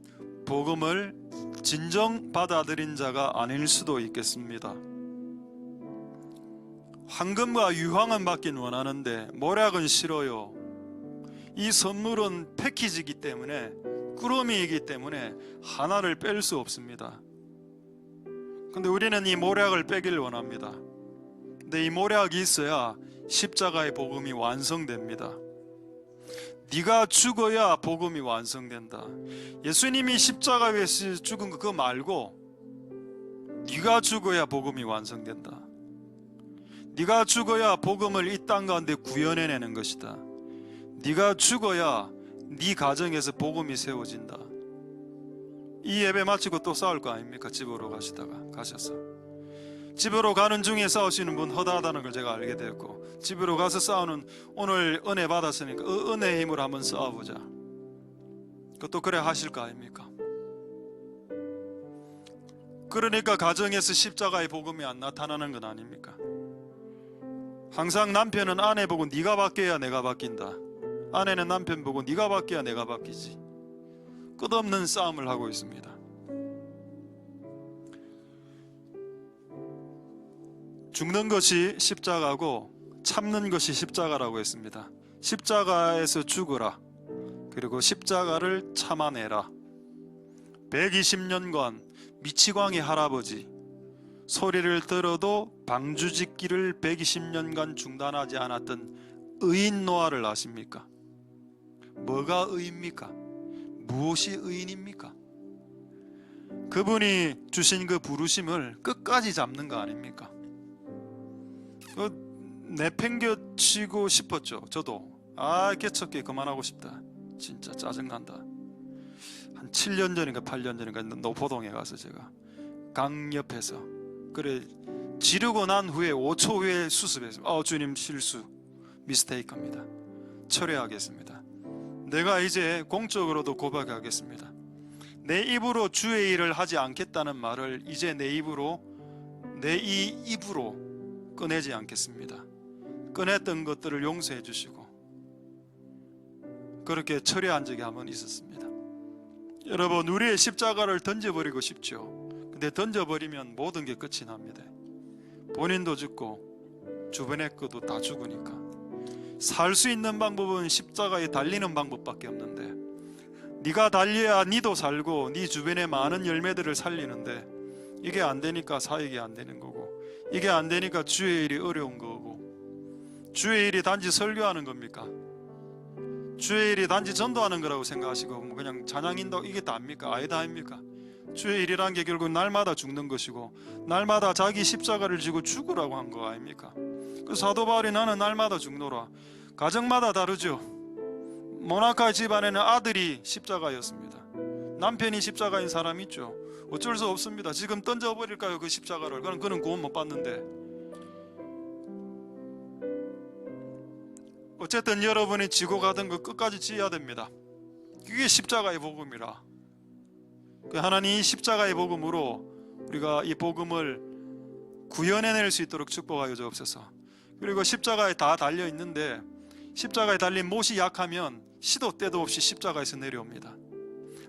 복음을 진정 받아들인 자가 아닐 수도 있겠습니다. 황금과 유황은 받긴 원하는데 모략은 싫어요. 이 선물은 패키지이기 때문에, 꾸러미이기 때문에 하나를 뺄 수 없습니다. 근데 우리는 이 모략을 빼길 원합니다. 근데 이 모략이 있어야 십자가의 복음이 완성됩니다. 네가 죽어야 복음이 완성된다. 예수님이 십자가 위에서 죽은 거 그거 말고 네가 죽어야 복음이 완성된다. 네가 죽어야 복음을 이 땅 가운데 구현해내는 것이다. 네가 죽어야 네 가정에서 복음이 세워진다. 이 예배 마치고 또 싸울 거 아닙니까? 집으로 가셔서 집으로 가는 중에 싸우시는 분 허다하다는 걸 제가 알게 되었고, 집으로 가서 싸우는, 오늘 은혜 받았으니까 은혜의 힘으로 한번 싸워보자, 그것도 그래 하실 거 아닙니까? 그러니까 가정에서 십자가의 복음이 안 나타나는 건 아닙니까? 항상 남편은 아내 보고 네가 바뀌어야 내가 바뀐다, 아내는 남편 보고 네가 바뀌어야 내가 바뀌지. 끝없는 싸움을 하고 있습니다. 죽는 것이 십자가고 참는 것이 십자가라고 했습니다. 십자가에서 죽으라, 그리고 십자가를 참아내라. 120년간 미치광이 할아버지 소리를 들어도 방주짓기를 120년간 중단하지 않았던 의인 노아를 아십니까? 뭐가 의입니까? 무엇이 의인입니까? 그분이 주신 그 부르심을 끝까지 잡는 거 아닙니까? 내팽겨치고 싶었죠. 저도 개척기 그만하고 싶다, 진짜 짜증난다. 한 7년 전인가 8년 전인가 노포동에 가서 제가 강 옆에서 그래 지르고 난 후에 5초 후에 수습했습니다. 주님 실수, 미스테이크입니다. 철회하겠습니다. 내가 이제 공적으로도 고백하겠습니다. 내 입으로 주의 일을 하지 않겠다는 말을 이제 내 입으로 꺼내지 않겠습니다. 꺼냈던 것들을 용서해 주시고 그렇게 철회한 적이 한번 있었습니다. 여러분, 우리의 십자가를 던져버리고 싶죠. 근데 던져버리면 모든 게 끝이 납니다. 본인도 죽고 주변의 것도 다 죽으니까. 살 수 있는 방법은 십자가에 달리는 방법밖에 없는데, 네가 달려야 네도 살고 네 주변의 많은 열매들을 살리는데, 이게 안 되니까 사역이 안 되는 거고, 이게 안 되니까 주의 일이 어려운 거고. 주의 일이 단지 설교하는 겁니까? 주의 일이 단지 전도하는 거라고 생각하시고 그냥 찬양인도 이게 다입니까? 아니다 아닙니까? 주의 일이란 게 결국 날마다 죽는 것이고, 날마다 자기 십자가를 지고 죽으라고 한 거 아닙니까? 그 사도 바울이 나는 날마다 죽노라. 가정마다 다르죠. 모나카 집안에는 아들이 십자가였습니다. 남편이 십자가인 사람이 있죠. 어쩔 수 없습니다. 지금 던져버릴까요, 그 십자가를? 그는 구원 못 받는데. 어쨌든 여러분이 지고 가던 거 끝까지 지어야 됩니다. 그게 십자가의 복음이라. 하나님 십자가의 복음으로 우리가 이 복음을 구현해낼 수 있도록 축복하여 주옵소서. 그리고 십자가에 다 달려 있는데, 십자가에 달린 못이 약하면 시도 때도 없이 십자가에서 내려옵니다.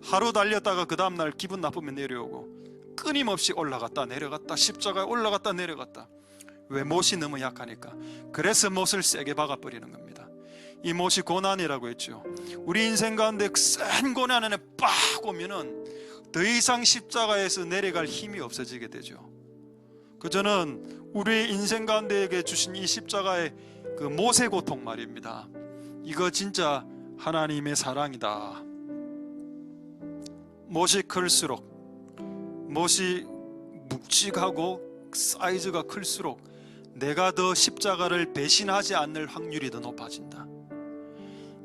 하루 달렸다가 그 다음날 기분 나쁘면 내려오고, 끊임없이 올라갔다 내려갔다, 십자가에 올라갔다 내려갔다. 왜? 못이 너무 약하니까. 그래서 못을 세게 박아버리는 겁니다. 이 못이 고난이라고 했죠. 우리 인생 가운데 센 고난에 빡 오면은 더 이상 십자가에서 내려갈 힘이 없어지게 되죠. 저는 우리 인생 가운데에게 주신 이 십자가의 그 못의 고통 말입니다. 이거 진짜 하나님의 사랑이다. 못이 클수록, 못이 묵직하고 사이즈가 클수록 내가 더 십자가를 배신하지 않을 확률이 더 높아진다.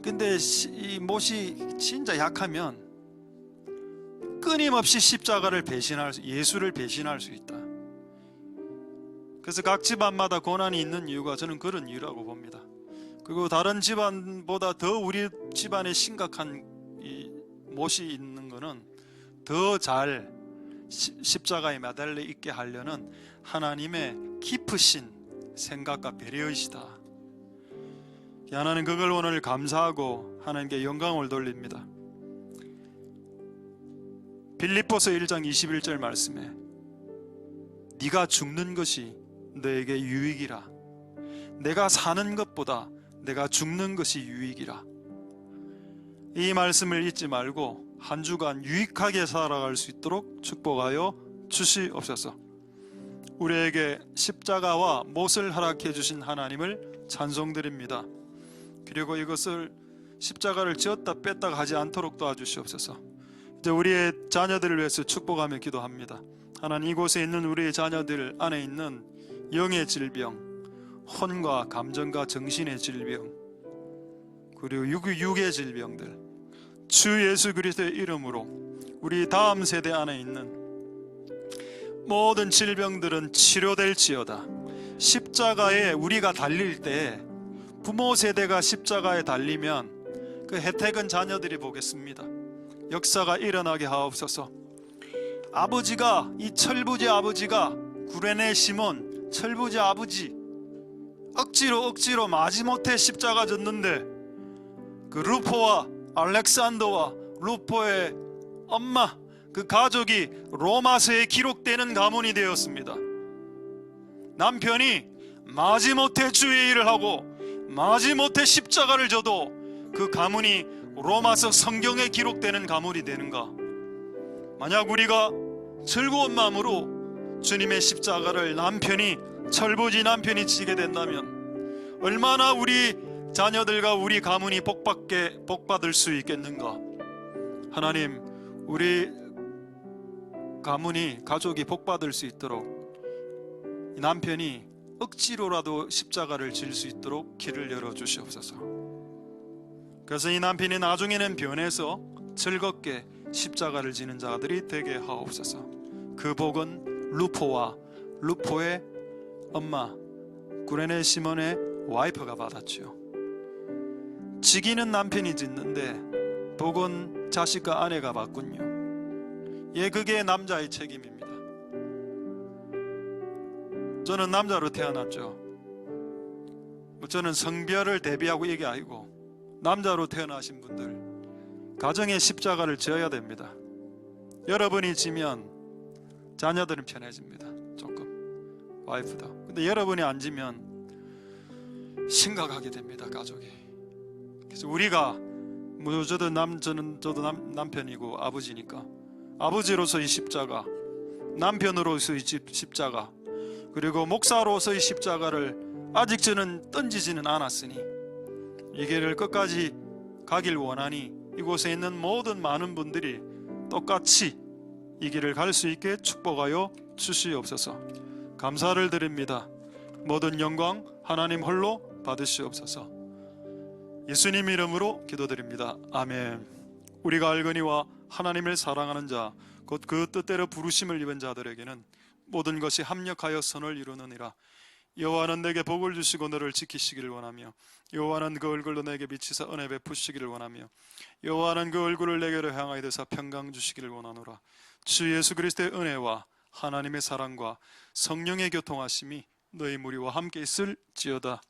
근데 이 못이 진짜 약하면 끊임없이 십자가를 예수를 배신할 수 있다. 그래서 각 집안마다 고난이 있는 이유가 저는 그런 이유라고 봅니다. 그리고 다른 집안보다 더 우리 집안에 심각한 이 못이 있는 거는 더 잘 십자가에 매달려 있게 하려는 하나님의 깊으신 생각과 배려이시다. 하나님 그걸 오늘 감사하고 하나님께 영광을 돌립니다. 빌립보서 1장 21절 말씀에 네가 죽는 것이 너에게 유익이라. 내가 사는 것보다 내가 죽는 것이 유익이라. 이 말씀을 잊지 말고 한 주간 유익하게 살아갈 수 있도록 축복하여 주시옵소서. 우리에게 십자가와 못을 허락해 주신 하나님을 찬송드립니다. 그리고 이것을 십자가를 지었다 뺐다 하지 않도록 도와주시옵소서. 이제 우리의 자녀들을 위해서 축복하며 기도합니다. 하나님, 이곳에 있는 우리의 자녀들 안에 있는 영의 질병, 혼과 감정과 정신의 질병, 그리고 육의 질병들, 주 예수 그리스도의 이름으로 우리 다음 세대 안에 있는 모든 질병들은 치료될지어다. 십자가에 우리가 달릴 때, 부모 세대가 십자가에 달리면 그 혜택은 자녀들이 보겠습니다. 역사가 일어나게 하옵소서. 아버지가, 이 철부지 아버지가, 구레네 시몬 철부지 아버지 억지로 마지못해 십자가 졌는데, 그 루포와 알렉산더와 루포의 엄마, 그 가족이 로마서에 기록되는 가문이 되었습니다. 남편이 마지못해 주의 일을 하고 마지못해 십자가를 져도 그 가문이 로마서 성경에 기록되는 가문이 되는가? 만약 우리가 즐거운 마음으로 주님의 십자가를 철부지 남편이 지게 된다면 얼마나 우리 자녀들과 우리 가문이 복받을 수 있겠는가? 하나님, 우리 가족이 복받을 수 있도록 남편이 억지로라도 십자가를 질 수 있도록 길을 열어주시옵소서. 그래서 이 남편이 나중에는 변해서 즐겁게 십자가를 지는 자들이 되게 하옵소서. 그 복은 루포의 엄마 구레네 시몬의 와이프가 받았죠. 지기는 남편이 짓는데 복은 자식과 아내가 받군요. 그게 남자의 책임입니다. 저는 남자로 태어났죠. 저는 성별을 대비하고 이게 아니고 남자로 태어나신 분들 가정의 십자가를 지어야 됩니다. 여러분이 지면 자녀들은 편해집니다. 조금 와이프도. 근데 여러분이 안 지면 심각하게 됩니다. 가족이. 그래서 우리가 저도 남편이고 아버지니까 아버지로서의 십자가, 남편으로서의 십자가, 그리고 목사로서의 십자가를 아직 저는 던지지는 않았으니 이 길을 끝까지 가길 원하니 이곳에 있는 모든 많은 분들이 똑같이 이 길을 갈 수 있게 축복하여 주시옵소서. 감사를 드립니다. 모든 영광 하나님 홀로 받으시옵소서. 예수님 이름으로 기도드립니다. 아멘. 우리가 알거니와 하나님을 사랑하는 자 곧 그 뜻대로 부르심을 입은 자들에게는 모든 것이 합력하여 선을 이루느니라. 여호와는 내게 복을 주시고 너를 지키시기를 원하며 여호와는 그 얼굴로 내게 비치사 은혜 베푸시기를 원하며 여호와는 그 얼굴을 내게로 향하여 드사 평강 주시기를 원하노라. 주 예수 그리스도의 은혜와 하나님의 사랑과 성령의 교통하심이 너희 무리와 함께 있을지어다.